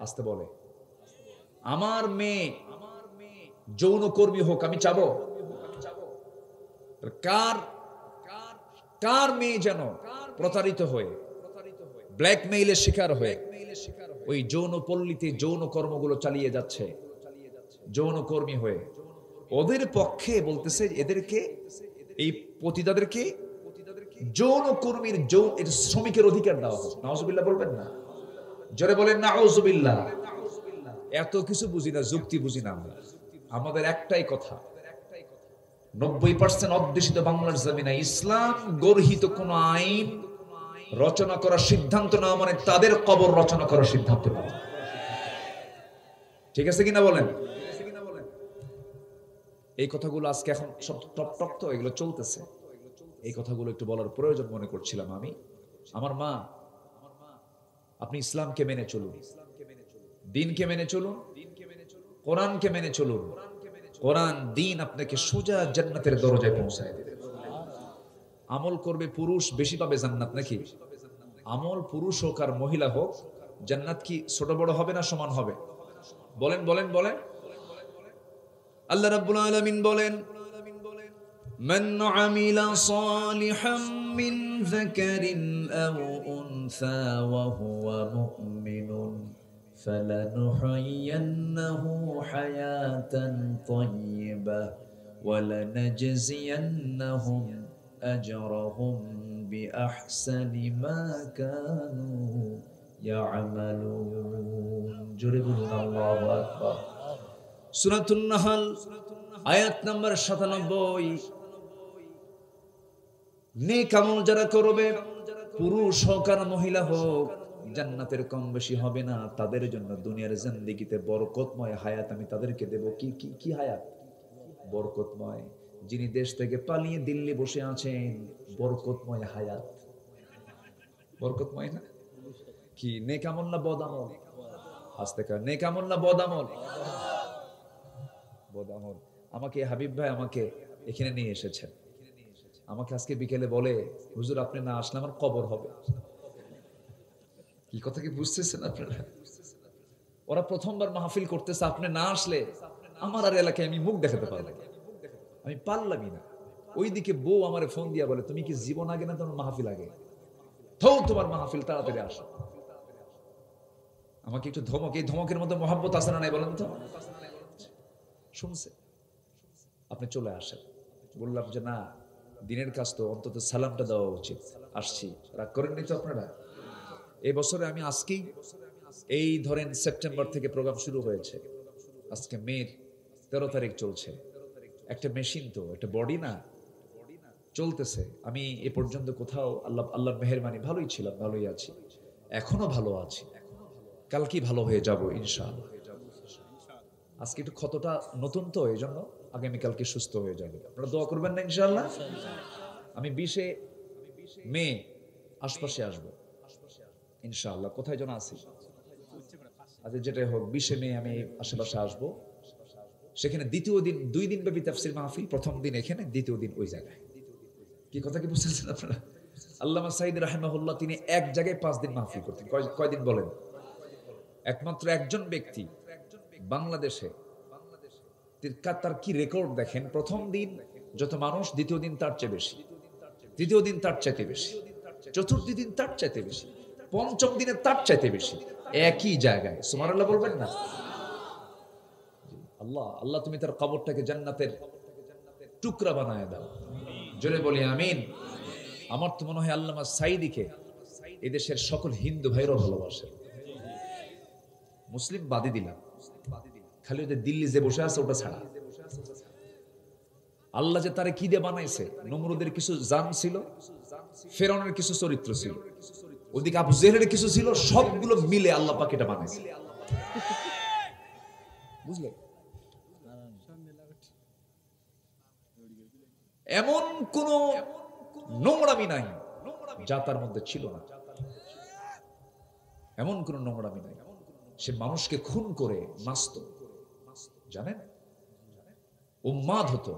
আসতে বলে আমার মেয়ে যৌনকর্মী হোক, আমি চাবো? কার কার মেয়ে যেন প্রতারিত হয়ে, ব্ল্যাকমেইলের শিকার হয়ে ওই যৌন পল্লীতে যৌন কর্মগুলো চালিয়ে যাচ্ছে, যৌনকর্মী হয়ে, ওদের পক্ষে বলতেছে এদেরকে, এই পতিতাদেরকে যৌনকর্মীর শ্রমিকের অধিকার দেওয়া হোক। নাউজুবিল্লাহ বলবেন না? জোরে বলেন নাউজুবিল্লাহ। এত কিছু বুঝি না, যুক্তি বুঝি না আমরা। আমাদের একটাই কথা, 90% অধ্যুষিত বাংলার জমিনে ইসলাম গর্হিত কোন আইন রচনা করার সিদ্ধান্ত না মানে তাদের কবর রচনা করার সিদ্ধান্ত নেওয়া। ঠিক আছে কিনা বলেন? এই কথাগুলো আজকে এখন সব টপ টপ তো এগুলো চলতেছে, এই কথাগুলো একটু বলার প্রয়োজন মনে করছিলাম আমি। আমার মা, আপনি ইসলামকে মেনে চলুন, দিনকে মেনে চলুন, কোরআনকে মেনে চলুন। কোরআন দিন আপনাকে সোজা জান্নাতের দরজায় পৌঁছায় দেবে। আমল করবে পুরুষ বেশি পাবে জান্নাত নাকি? আমল পুরুষ হোক আর মহিলা হোক, জান্নাত কি ছোট বড় হবে না সমান হবে? বলেন বলেন বলেন। আল্লাহ রাব্বুল আলামিন বলেন মান আমিলা সালিহাম মিন যাকারিন আও উনসা ওয়া হুয়া মুমিনুন ফালানুহয়িন্নাহু হায়াতান তাইয়্যিবা ওয়া লানাজজিয়ান্নাহুম আজরাহুম বিআহসানি মা কানু ইয়ামালুন। জোরে বলুন আল্লাহু আকবার। সূরাতুন নাহল আয়াত নাম্বার 97। নেক আমল যারা করবে, পুরুষ হোক আর মহিলা হোক, জান্নাতের কম বেশি হবে না। তাদের জন্য দুনিয়ার জিন্দেগিতে বরকতময় হায়াত আমি তাদেরকে দেব। কি কি কি হায়াত? বরকতময়। যিনি দেশ থেকে পালিয়ে দিল্লি বসে আছেন, বরকতময় হায়াত। বরকতময় না? কি নেক আমল না বদ আমল? আস্তে কার, নেক আমল না বদ আমল? বদ আমল। আমাকে হাবিব ভাই আমাকে এখানে নিয়ে এসেছেন, আমাকে আজকে বিকেলে বলে হুজুর আপনি না আসলে আমার কবর হবে। কি কথা কি বুঝতেছেন আপনারা? ওরা প্রথমবার মাহফিল করতেছে, আপনি না আসলে আমার আর এলাকায় আমি মুখ দেখাতে পারলাম, আমি পারলামই না। ওইদিকে বউ আমারে ফোন দিয়া বলে তুমি কি জীবন আগে না তোমার মাহফিল আগে? তোমার মাহফিল তাড়াতাড়ি আসো। আমাকে একটু ধমক, এই ধমকের মধ্যে মহব্বত আছে না নাই বলেন তো? শুনছে, আপনি চলে আসেন। বললাম যে না, দিনের কাজ তো অন্তত সালামটা দেওয়া উচিত। আসছি, রাগ করেননি তো আপনারা? এই বছরে আমি আজকেই, এই ধরেন সেপ্টেম্বর থেকে প্রোগ্রাম শুরু হয়েছে, আজকে মের 13 তারিখ চলছে। একটা মেশিন তো, একটা বডি না, চলতেছে। আমি এ পর্যন্ত কোথাও আল্লাহর মেহেরবানি ভালোই ছিলাম, ভালোই আছি, এখনো ভালো আছি, কালকেই ভালো হয়ে যাব ইনশাআল্লাহ। আজকে একটু ক্ষতটা নতুন তো, এই জন্য আগামীকালকে সুস্থ হয়ে যাবে। আপনারা দোয়া করবেন না ইনশাআল্লাহ? আমি 20 মে আশপাশে আসবো ইনশাআল্লাহ। কোথায় যেন আছি, আচ্ছা যেটাই হোক, 20 মে আমি আশেপাশে আসবো। সেখানে দ্বিতীয় দিন 2 দিন ব্যাপী তাফসীর মাহফিল, প্রথম দিন এখানে, দ্বিতীয় দিন ওই জায়গায়। কি কথা কি বুঝতেছেন আপনারা? আল্লামা সাঈদ রাহিমাহুল্লাহ তিনি এক জায়গায় 5 দিন মাহফিল করতেন। কয়দিন বলেন? একমাত্র একজন ব্যক্তি বাংলাদেশে, তার কি রেকর্ড দেখেন, প্রথম দিন যত মানুষ, দ্বিতীয় দিন তার চেয়ে বেশি, তৃতীয় দিন তার চাইতে বেশি, চতুর্থ দিন তার চাইতে বেশি, পঞ্চম দিনে তার চাইতে বেশি, একই জায়গায়। সুবহানাল্লাহ বলবেন না? আল্লাহ আল্লাহ তুমি তার কবরটাকে জান্নাতের টুকরা বানায় দাও, জোরে বলি আমিন। আমার তো মনে হয় আল্লামা সাঈদীকে এদেশের সকল হিন্দু ভাইরাও ভালোবাসে। মুসলিম বাদী দিলাম, খালি ওদের দিল্লি যে বসে আছে ওটা ছাড়া। আল্লাহ যে তারে কি দিয়ে বানাইছে, নমরুদের কিছু জান ছিল, ফেরাউনের কিছু চরিত্র ছিল, ওদিকে আবু জেহেলের কিছু ছিল, সবগুলো মিলে আল্লাহ পাক এটা বানাইছে। বুঝলে? এমন কোন নোংরামি নাই যা তার মধ্যে ছিল না, এমন কোন নোংরামি নাই। সে মানুষকে খুন করে নাচত, জানেন, উন্মাদ হতো।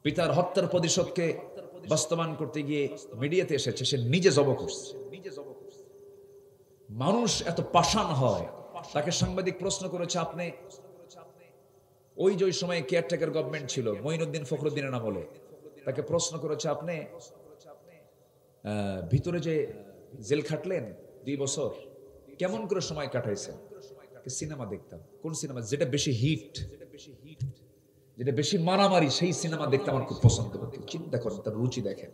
পিতার হত্যার প্রতিশোধকে বাস্তবায়ন করতে গিয়ে মিডিয়াতে এসেছে, সে নিজে জব করছে। মানুষ এত পাষাণ হয়। তাকে সাংবাদিক প্রশ্ন করেছে, আপনি ওই যে ওই সময় কেয়ারটেকার গভর্নমেন্ট ছিল, মঈনুদ্দিন ফখরুদ্দিনের নাম বলে, তাকে প্রশ্ন করেছে, আপনি ভিতরে যে জেল খাটলেন 2 বছর, কেমন করে সময় কাটাইছেন? সিনেমা দেখতাম। কোন সিনেমা? যেটা বেশি হিট, যেটা বেশি মারামারি, সেই সিনেমা দেখতে আমার খুব পছন্দ করতে। চিন্তা করেন, তার রুচি দেখেন।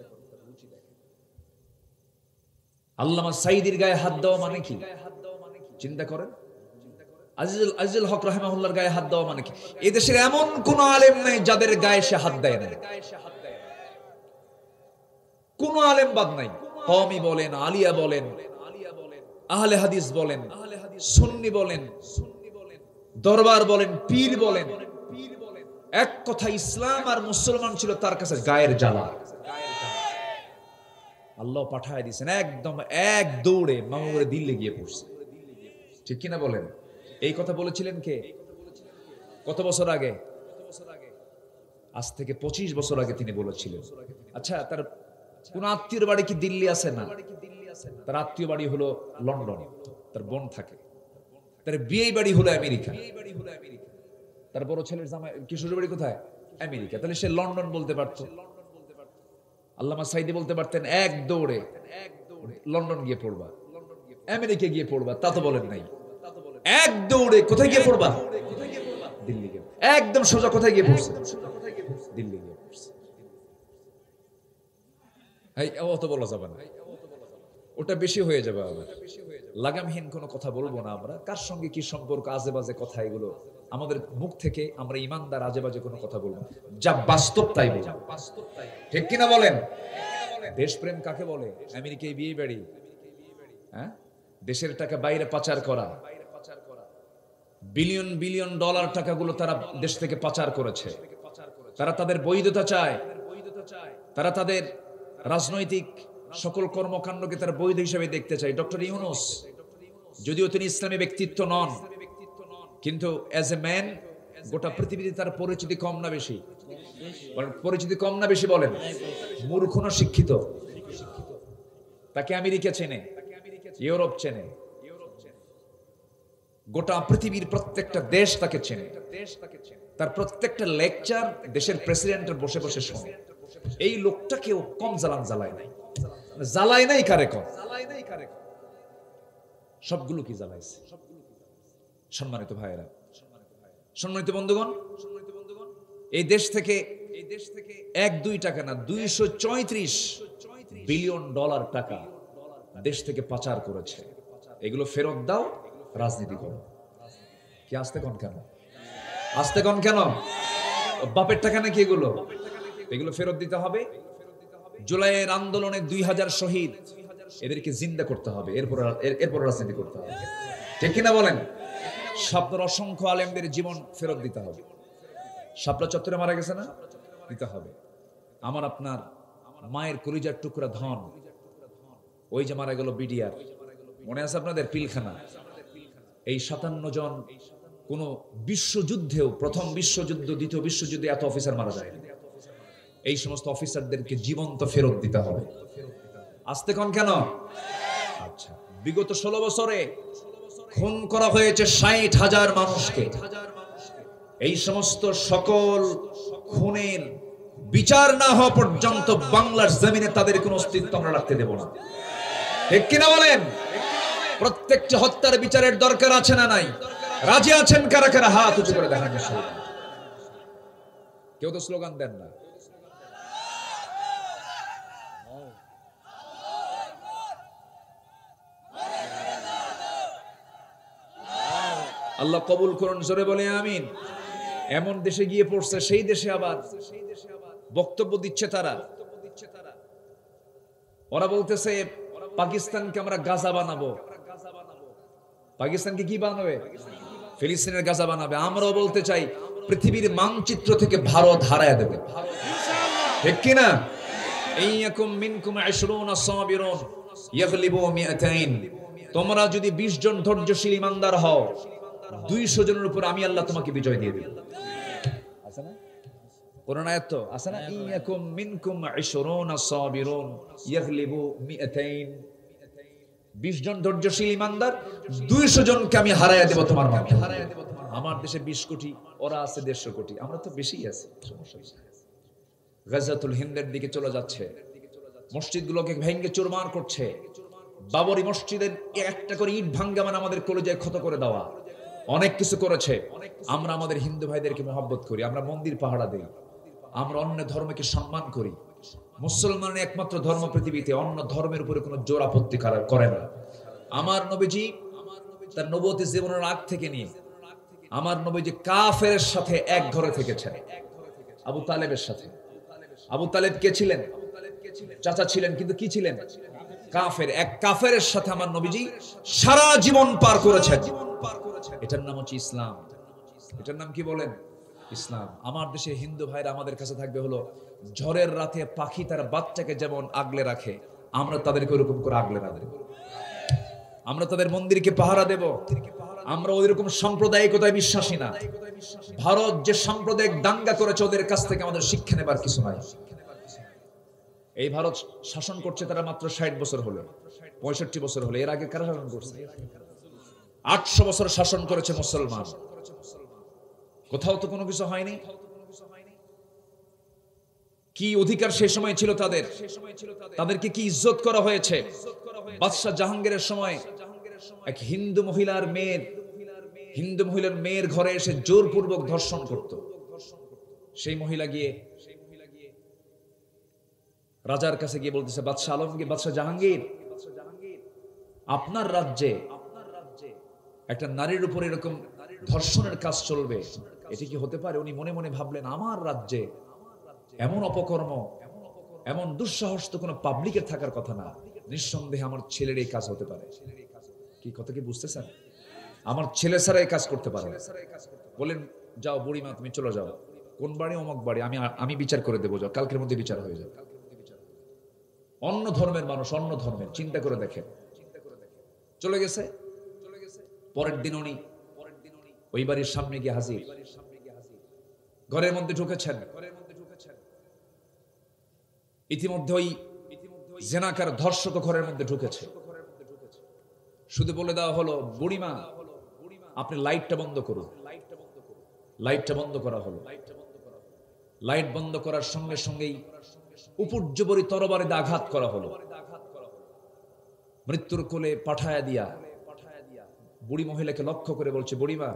আল্লামা সাঈদীর গায়ে হাত দেওয়া মানে কি? চিন্তা করেন। আজিজুল হক রাহিমাহুল্লাহর গায়ে হাত দেওয়া মানে কি? এই দেশের এমন কোন আলেম নাই যাদের গায়ে সে হাত দেয় না। কোন আলেম বাদ নাই। কওমি বলেন, আলিয়া বলেন, আহলে হাদিস বলেন, সুন্নি বলেন, দরবার বলেন, পীর বলেন, এক কথা ইসলাম আর মুসলমান ছিল তার কাছে গায়ের জ্বালা। আল্লাহ পাঠায় দিয়েছেন, একদম এক দৌড়ে মামুরে দিল্লি গিয়ে পড়ছে। ঠিক কিনা বলেন? এই কথা বলেছিলেন কে? কত বছর আগে? আজ থেকে 25 বছর আগে তিনি বলেছিলেন। আচ্ছা, তার কোন আত্মীয় বাড়ি কি দিল্লি আছে? না, তার আত্মীয় বাড়ি হলো লন্ডন, তার বোন থাকে। তার বিয়ে বাড়ি হলো আমেরিকা, তার বড় ছেলের জামাই কিশোরের বাড়ি কোথায়? আমেরিকা। তাহলে সে লন্ডন বলতে পারতো। আল্লামা সাঈদী বলতে পারতেন, এক দৌড়ে লন্ডন গিয়ে পড়বা, আমেরিকা গিয়ে পড়বা। তা তো বলেন নাই। এক দৌড়ে কোথায় গিয়ে পড়বা? দিল্লি গিয়ে। একদম সোজা কোথায় গিয়ে পড়ছে? দিল্লি গিয়ে পড়ছে। অত বলা যাবে না, ওটা বেশি হয়ে যাবে। আবার লাগামহীন কোনো কথা বলবো না আমরা। কার সঙ্গে কি সম্পর্ক, আজে বাজে কথা, এগুলো আমাদের মুখ থেকে আমরা ইমানদার আজে বাজে কোনো কথা বলবো, যা বাস্তব তাই বলবো। ঠিক কিনা বলেন? দেশপ্রেম কাকে বলে? আমেরিকায় বিয়ে বাড়ি, হ্যাঁ, দেশের টাকা বাইরে পাচার করা, বিলিয়ন বিলিয়ন ডলার টাকাগুলো তারা দেশ থেকে পাচার করেছে। তারা তাদের বৈধতা চায়, তারা তাদের রাজনৈতিক সকল কর্মকাণ্ডকে তারা বৈধ হিসেবে দেখতে চায়। ডক্টর ইউনূস, যদিও তিনি ইসলামী ব্যক্তিত্ব নন, কিন্তু অ্যাজ এ ম্যান গোটা পৃথিবীতে তার পরিচিতি কম না বেশি? পরিচিতি কম না বেশি বলেন? মূর্খ না শিক্ষিত? তাকে আমেরিকা চেনে, ইউরোপ চেনে, গোটা পৃথিবীর প্রত্যেকটা দেশ তাকে চেনে। তার প্রত্যেকটা লেকচার দেশের প্রেসিডেন্টের বসে বসে শোনে। এই লোকটাকেও কম জ্বালায় নাই। জ্বালায় নাই কারে কম? সবগুলো কি জ্বালাইছে। সম্মানিত ভাইয়েরা, সম্মানিত বন্ধুগণ, এই দেশ থেকে 1-2 টাকা না, 234 বিলিয়ন ডলার টাকা দেশ থেকে পাচার করেছে। এগুলো ফেরত দাও, রাজনীতি করো। কি আসতে কোন কেন? আসতে কোন কেন? বাপের টাকা নাকি এগুলো? এগুলো ফেরত দিতে হবে। জুলাইয়ের আন্দোলনে 2000 শহীদ, এদেরকে জিন্দা করতে হবে, এরপর রাজনীতি করতে হবে। ঠিক কিনা বলেন? শাপলার অসংখ্য আলেমদের জীবন ফেরত দিতে হবে। শাপলা চত্বরে মারা গেছে না, দিতে হবে। আমার আপনার মায়ের কলিজার টুকরা ধন, ওই যে মারা গেল বিডিআর, মনে আছে আপনাদের পিলখানা, এই 57 জন কোন বিশ্বযুদ্ধেও, প্রথম বিশ্বযুদ্ধ, দ্বিতীয় বিশ্বযুদ্ধে এত অফিসার মারা যায়। এই সমস্ত অফিসারদেরকে জীবন্ত ফেরত দিতে হবে। আসতে কোন কেন? আচ্ছা, বিগত 16 বছরে খুন করা হয়েছে 60,000 মানুষকে। এই সমস্ত সকল খুনের বিচার না হওয়া পর্যন্ত বাংলার জমিনে তাদের কোনো অস্তিত্ব আমরা রাখতে দেব না। ঠিক কিনা বলেন? প্রত্যেকটি হত্যার বিচারের দরকার আছে না নাই? রাজি আছেন কারা কারা? হাত উঁচু করে দেখান। কেউ তো স্লোগান দেন না। আল্লাহ কবুল করুন, জোরে বলে আমিন। এমন দেশে গিয়ে পড়ছে, সেই দেশে আবার বক্তব্য দিচ্ছে তারা। ওরা বলতেছে পাকিস্তানকে আমরা গাজা বানাবো। পাকিস্তানকে কি বানাবে? ফিলিস্তিনের গাজা বানাবে। আমরাও বলতে চাই পৃথিবীর মানচিত্র থেকে ভারত হারায় দেবে। ঠিক কিনা? ইয়াকুম মিনকুম 20 সাবিরুন ইয়াগলিবু 200। তোমরা যদি 20 জন ধৈর্যশীল ইমানদার হও, 200 জনের উপর আমি আল্লাহ তোমাকে বিজয় দিয়ে দেব। আছে না কোরআন আয়াত? তো আছে না, ইয়াকুম মিনকুম 20 সাবিরুন ইয়াগলিবু 200। 20 জন ধৈর্যশীল ইমানদার, 200 জনকে আমি হারায় দেব তোমার মাধ্যমে। আমার দেশে 20 কোটি, ওরা আছে 150 কোটি, আমরা তো বেশিই আছি। সমস্যা গাজাতুল হিন্দের দিকে চলে যাচ্ছে, মসজিদগুলোকে ভেঙে চুরমার করছে। বাবরি মসজিদের একটা করে ইট ভাঙ্গা মানে আমাদের কলেজায় ক্ষত করে দেওয়া। অনেক কিছু করেছে। আমরা আমাদের হিন্দু ভাইদেরকে মহব্বত করি, আমরা মন্দির পাহারা দেই, আমরা অন্য ধর্মকে সম্মান করি। মুসলমানের একমাত্র ধর্ম পৃথিবীতে, অন্য ধর্মের উপরে কোনো জোর আপত্তি করে না। আমার নবীজি তার নবুয়তের জীবনের আগ থেকে নিয়ে আমার নবীজি কাফেরের সাথে এক ঘরে থেকেছেন। আবু তালেবের সাথে। আবু তালেব কে ছিলেন? চাচা ছিলেন, কিন্তু কি ছিলেন? কাফের। এক কাফেরের সাথে আমার নবীজি সারা জীবন পার করেছেন। এটার নাম হচ্ছে ইসলাম। এটার নাম কি বলেন? ইসলাম। আমার দেশে হিন্দু ভাইরা আমাদের কাছে থাকবে হলো ঝড়ের রাতে পাখি তার বাচ্চাকে যেমন আগলে রাখে, আমরা তাদেরকে ওরকম করে আগলে রাখবো। আমরা তাদের মন্দিরকে পাহারা দেব। আমরা ওইরকম সাম্প্রদায়িকতায় বিশ্বাসী না। ভারত যে সাম্প্রদায়িক দাঙ্গা করেছে, ওদের কাছ থেকে আমাদের শিক্ষা নেবার কিছু নাই। এই ভারত শাসন করছে তারা মাত্র 60 বছর হলো, 65 বছর হলো। এর আগে কারা শাসন করছে? 800 বছর শাসন করেছে মুসলমান। কোথাও তো কোনো কিছু হয়নি। কি অধিকার সেই সময় ছিল তাদের? তাদেরকে কি ইজ্জত করা হয়েছে? বাদশাহ জাহাঙ্গীরের সময় এক হিন্দু মহিলার মেয়ের ঘরে এসে জোরপূর্বক ধর্ষণ করত। সেই মহিলা গিয়ে রাজার কাছে গিয়ে বলতেছে, বাদশাহ আলমগীর, বাদশাহ জাহাঙ্গীর, আপনার রাজ্যে একটা নারীর উপর এরকম ধর্ষণের কাজ চলবে, এটি কি হতে পারে? উনি মনে মনে ভাবলেন, আমার রাজ্যে এমন অপকর্ম, এমন দুঃসাহস তো কোনো পাবলিকের থাকার কথা না। নিঃসন্দেহে আমার ছেলের এই কাজ হতে পারে। কি কথা কি বুঝতেছেন? আমার ছেলে ছাড়া এই কাজ করতে পারে। বলেন, যাও বুড়িমা, তুমি চলে যাও। কোন বাড়ি? অমুক বাড়ি। আমি বিচার করে দেবো, যাও, কালকের মধ্যে বিচার হয়ে যাবে। অন্য ধর্মের মানুষ, অন্য ধর্মের, চিন্তা করে দেখেন। চলে গেছে। পরের দিন উনি ওই বাড়ির সামনে গিয়ে হাজির। ঘরের মধ্যে ঢুকেছেন। ইতিমধ্যে ওই জেনাকার ধর্ষক ঘরের মধ্যে ঢুকেছে। শুধু বলে দেওয়া হলো, বুড়িমা আপনি লাইটটা বন্ধ করুন। লাইটটা বন্ধ করা হলো। লাইট বন্ধ করার সঙ্গে সঙ্গেই উপর্যবরী তরবারিতে আঘাত করা হলো। মৃত্যুর কোলে পাঠায়া দিয়া বুড়ি মহিলাকে লক্ষ্য করে বলছে, বুড়িমা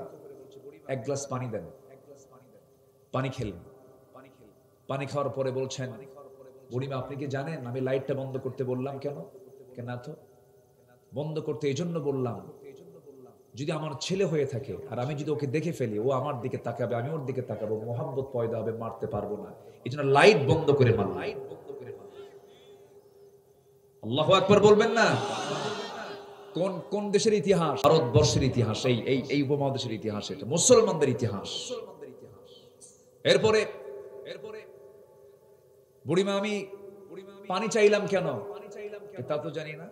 এক গ্লাস পানি দেন। পানি খেলেন। পানি খাওয়ার পরে বলছেন, বুড়িমা আপনি কি জানেন আমি লাইটটা বন্ধ করতে বললাম কেন? কেন তো বন্ধ করতে এই জন্য বললাম, যদি আমার ছেলে হয়ে থাকে আর আমি যদি ওকে দেখে ফেলি, ও আমার দিকে তাকাবে, আমি ওর দিকে তাকাবো, মোহাব্বত পয়দা হবে, মারতে পারবো না, এই জন্য লাইট বন্ধ করে মারলাম। আল্লাহু আকবার বলবেন না? কোন কোন দেশের ইতিহাস? ভারতবর্ষের ইতিহাস, এই উপমহাদেশের ইতিহাস, এটা মুসলমানদের ইতিহাস। এরপরে বুড়িমা আমি পানি চাইলাম কেন, তা তো জানি না।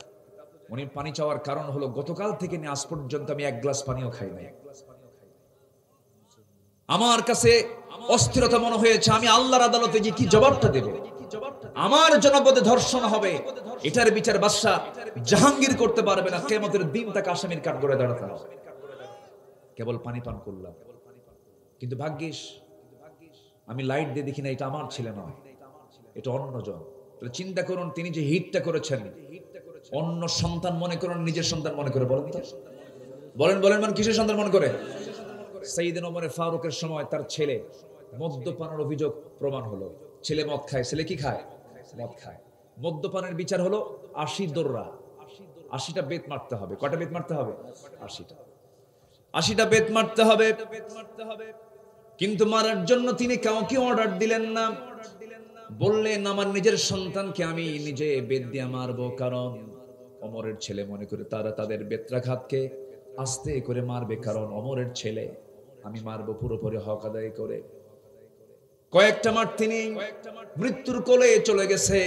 উনি পানি চাওয়ার কারণ হলো গতকাল থেকে নিয়ে আজ পর্যন্ত আমি এক গ্লাস পানিও খাই নাই। আমার কাছে অস্থিরতা মনে হয়েছে, আমি আল্লাহর আদালতে গিয়ে কি জবাবটা দেব? আমার জনপদে ধর্ষণ হবে, এটার বিচার বাদশা জাহাঙ্গীর করতে পারবে না, কিয়ামতের দিন তাকে আসামির কাঠগড়ায় দাঁড়াতে হবে। কেবল পানি পান করলাম, কিন্তু ভাগ্যিস আমি লাইট দিয়ে দেখি না এটা আমার ছেলে নয়, এটা অন্যজন। চিন্তা করুন, তিনি যে হিটটা করেছেন, অন্য সন্তান মনে করেন, নিজের সন্তান মনে করে। বলেন বলেন বলেন মানে কিসের সন্তান মনে করে? সাইয়েদনা ওমর ফারুকের সময় তার ছেলে মদ্যপানের অভিযোগ প্রমাণ হলো। ছেলে মদ খায়, ছেলে কি খায়? মদ খায়। মদ্যপানের বিচার হলো 80 দোররা, 80টা বেত মারতে হবে। কয়টা বেত মারতে হবে? 80টা বেত মারতে হবে। কিন্তু মারার জন্য তিনি কাউকে অর্ডার দিলেন না, বললেন আমার নিজের সন্তানকে আমি নিজে বেত দিয়ে মারবো, কারণ ওমরের ছেলে মনে করে তারা তাদের বেত্রাঘাতকে আস্তে করে মারবে, কারণ ওমরের ছেলে, আমি মারবো পুরোপুরি হক আদায় করে। কয়েকটা মার তিনি মৃত্যুর কোলে চলে গেছে,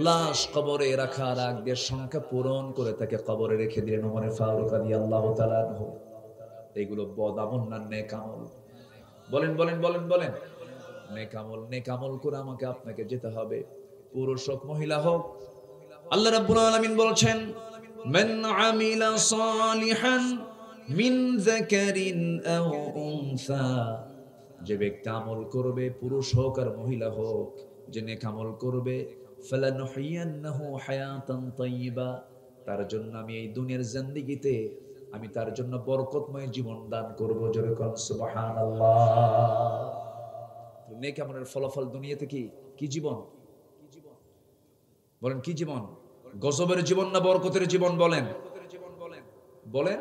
লাশ কবরে রাখার আগে সংখ্যা পূরণ করে তাকে কবরে রেখে দিলেন ওমর ফারুক রাদিয়াল্লাহু তাআলা আনহু। এগুলো বদামল না নেক আমল? বলেন বলেন বলেন বলেন। নেক আমল। নেক আমল করে আমাকে আপনাকে যেতে হবে, পুরুষ হোক মহিলা হোক। আল্লাহ রাব্বুল আলামিন বলেছেন, মান আমিলা সালিহান মিন যাকারিন আও উনসা, যে ব্যক্তি আমল করবে, পুরুষ হোক আর মহিলা হোক, যে নেক আমল করবে, ফালানুহিয়ান্নাহু হায়াতান তাইয়্যিবা, তার জন্য আমি এই দুনিয়ার জিন্দেগিতে আমি তার জন্য বরকতময় জীবন দান করব। জোরে কোন সুবহানাল্লাহ। নেক আমলের ফলাফল দুনিয়াতে কি? কি জীবন? বলেন কি জীবন? গজবের জীবন না বরকতের জীবন? বলেন বলেন।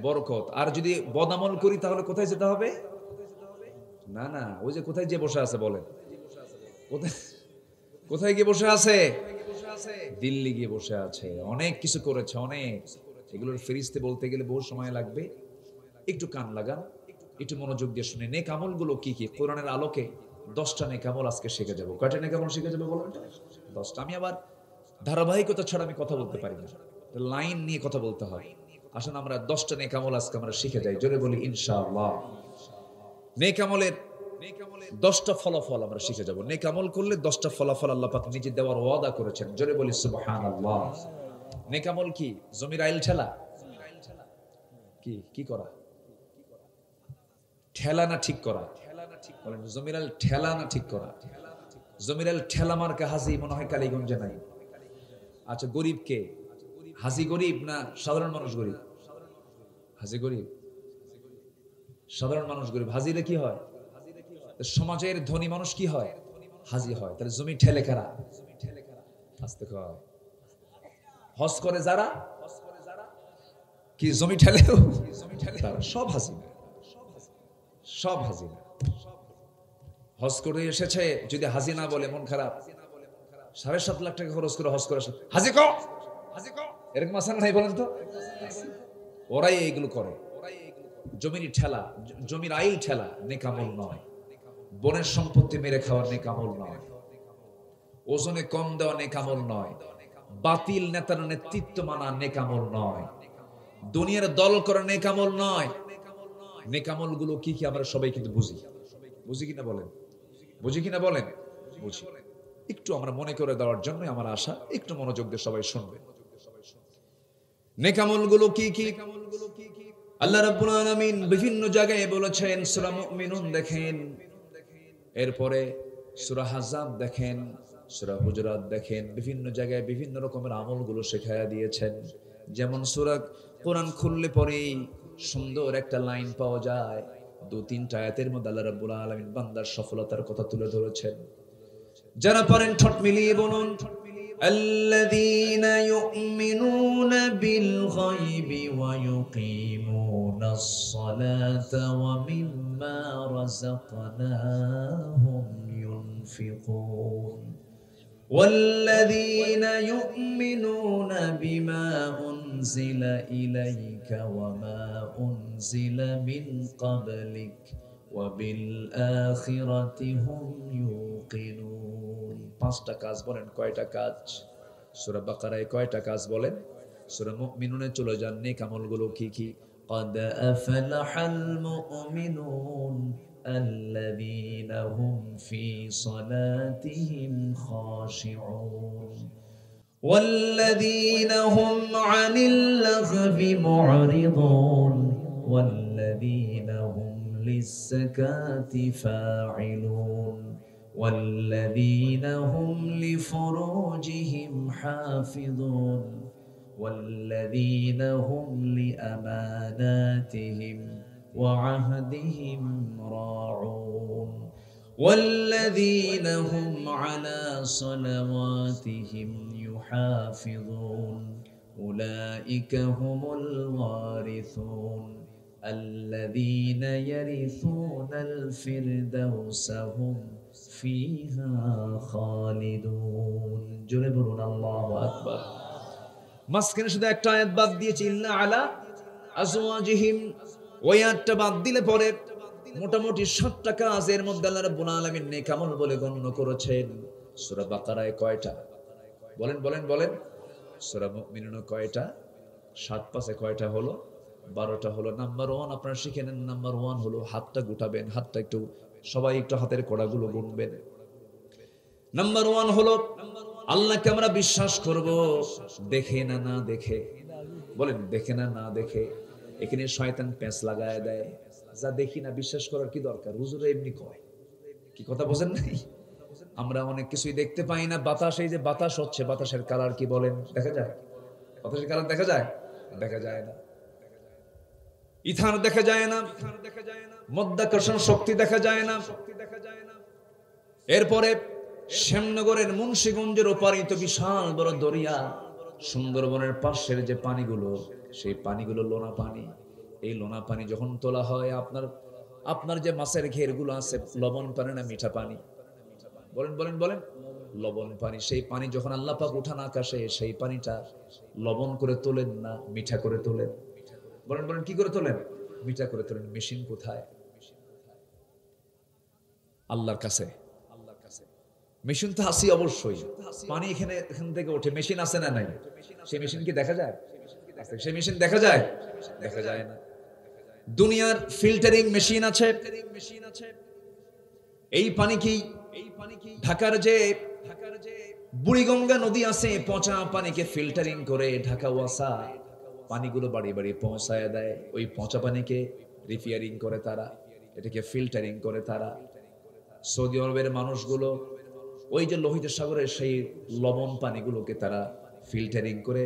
বরকত। আর যদি বদামল করি তাহলে কোথায় যেতে হবে? না না, ওই যে কোথায় যে বসে আছে, বলেন কোথায় গিয়ে বসে আছে? দিল্লি গিয়ে বসে আছে। অনেক কিছু করেছে, অনেক। এগুলোর ফেরিস্তে বলতে গেলে বহু সময় লাগবে। একটু কান লাগান, একটু মনোযোগ দিয়ে শুনে নেক আমলগুলো কি কি। কোরআনের আলোকে 10টা নেক আমল আজকে শিখে যাবো। কয়টা নেক আমল শিখে যাবো বলেন? 10টা। আমি আবার ধারাবাহিকতা ছাড়া আমি কথা বলতে পারি না, লাইন নিয়ে কথা বলতে হয়। আসুন আমরা 10টা নেক আমল আজকে আমরা শিখে যাই। জোরে বলি ইনশাআল্লাহ। নেক আমলের 10টা ফলাফল আমরা শিখে যাব। নেক আমল করলে 10টা ফলাফল আল্লাহ পাক নিজে দেওয়ার ওয়াদা করেছেন। জোরে বলি সুবহানাল্লাহ। নেক আমল কি? জমির আইল ঠেলা? কি কি করা? ঠেলা না ঠিক করা? বলেন জমির আইল ঠেলা না ঠিক করা? জমির আইল ঠেলা মার্কা হাজি মনে হয় কালীগঞ্জে নাই। আচ্ছা, গরিব কে? হাজি গরিব না সাধারণ মানুষ গরিব? হাজি গরিব, সাধারণ মানুষ গরিব। হাজিরে কি হয়? সমাজের ধনী মানুষ কি হয়? হাজি হয়। তাহলে জমি ঠেলে কারা? আস্তে কয়। হজ করে যারা, কি জমি ঠেলে? তারা সব হাজি না, সব হাজি না। হজ করে এসেছে, যদি হাজি না বলে মন খারাপ। 7.5 লাখ টাকা খরচ করে হজ করে হাজি কো, হাজি কো, এরকম আছে না নাই বলেন তো? ওরাই এইগুলো করে। জমির ঠেলা, জমির আইল ঠেলা নেক আমল নয়। বনের সম্পত্তি মেরে খাওয়ার নেক আমল নয়। ওজনে কম দেওয়া নেক আমল নয়। বাতিল নেতার নেতৃত্ব মানা নেক আমল নয়। দুনিয়ার দল করা নেক আমল নয়। নেক আমল গুলো কি কি আমরা সবাই কিন্তু বুঝি। বুঝি কিনা বলেন? বুঝি কিনা বলেন? বুঝি। একটু আমরা মনে করে দেওয়ার জন্য আমার আশা, একটু মনোযোগ দিয়ে সবাই শুনবেন। নেক আমল গুলো কি কি? আল্লাহ রাব্বুল আলামিন বিভিন্ন জায়গায় বলেছেন। সূরা মুমিনুন দেখেন, এরপরে সূরা আহজাব দেখেন, সূরা হুজুরাত দেখেন। বিভিন্ন জায়গায় বিভিন্ন রকমের আমলগুলো শেখায়া দিয়েছেন। যেমন সূরা কোরআন খুললে পরেই সুন্দর একটা লাইন পাওয়া যায়। 2-3টা আয়াতের মধ্যে আল্লাহ রাব্বুল আলামিন বান্দার সফলতার কথা তুলে ধরেছেন। যারা পারেন ঠোঁট মিলিয়ে বলুন, আল্লাযীনা ইউমিনুনা বিল গায়বি ওয়া ইউকিমুনাস সালাতা ওয়া মিম্মা রাযাকনাহুম ইউনফিকুন। والذين يؤمنون بما أنزل إليك وما أنزل من قبلك وبالآخرة هم يوقنون পাঁচটা কাজ বলেন কয়টা কাজ সূরা বাকারায় কয়টা কাজ বলেন সূরা মুমিনুনে চলে যান নেক আমলগুলো কি কি قد أفلح المؤمنون الذين هم في صلاتهم خاشعون والذين هم عن اللغو معرضون والذين هم للزكاة فاعلون والذين هم لفروجهم حافظون والذين هم لأماناتهم وعهدهم راعون والذين هم على صلواتهم يحافظون أولئك هم الوارثون الذين يرثون الفردوس هم فيها خالدون جربنا الله أكبر মাঝখানে শুধু একটা আয়াত বাদ দিয়েছি ইল্লা আলা আজওয়াজিহিম ওই আয়াতটা বাদ দিলে পরে মোটামুটি 7টা কাজের মধ্যে আল্লাহ রাব্বুল আলামিন নেক আমল বলে গণ্য করেছেন সূরা বাকারায় কয়টা বলেন বলেন বলেন সূরা মুমিনুন কয়টা 7 পাশে কয়টা হলো 12টা হলো নাম্বার 1 আপনারা শিখে নেন নাম্বার 1 হলো হাতটা গুটাবেন হাতটা একটু সবাই একটু হাতের কোড়াগুলো গুনবেন নাম্বার 1 হলো আল্লাহকে আমরা বিশ্বাস করব দেখে না না দেখে বলেন দেখে না না দেখে এখানে শয়তান পেঁচ লাগায় দেয় যা দেখি না বিশ্বাস করার কি দরকার হুজুর এমনি কয় কি কথা বোঝেন নাই আমরা অনেক কিছুই দেখতে পাই না বাতাস এই যে বাতাস হচ্ছে বাতাসের কালার কি বলেন দেখা যায় বাতাসের কালার দেখা যায় দেখা যায় না ইথার দেখা যায় না মধ্যাকর্ষণ শক্তি দেখা যায় না এরপরে শ্যামনগরের মুন্সিগঞ্জের ওপারিত বিশাল বড় দরিয়া সুন্দরবনের পাশের যে পানিগুলো সেই পানিগুলো লোনা পানি এই লোনা পানি যখন তোলা হয় আপনার যে মাছের ঘেরগুলো আছে লবণ পানি না মিঠা পানি বলেন বলেন বলেন লবণ পানি সেই পানি যখন আল্লাহ পাক উঠান আকাশে সেই পানিটা লবণ করে তোলেন না মিঠা করে তোলেন বলেন বলেন কি করে তোলেন মিঠা করে তোলেন মেশিন কোথায় আল্লাহর কাছে মেশিন তো আসি অবশ্যই পানি এখান থেকে ওঠে মেশিন আছে না নাই সেই মেশিন কি দেখা যায় সেই মেশিন দেখা যায় দেখা যায় না দুনিয়ার ফিল্টারিং মেশিন আছে এই পানি কি ঢাকার যে বুড়িগঙ্গা নদী আছে পচা পানিকে ফিল্টারিং করে ঢাকা ওয়াসা পানিগুলো বাড়ি বাড়ি পৌঁছায় দেয় ওই পচা পানিকে রিফিয়ারিং করে তারা এটাকে ফিল্টারিং করে তারা সৌদি আরবের মানুষগুলো ওই যে লোহিত সাগরের সেই লবণ পানিগুলোকে তারা ফিল্টারিং করে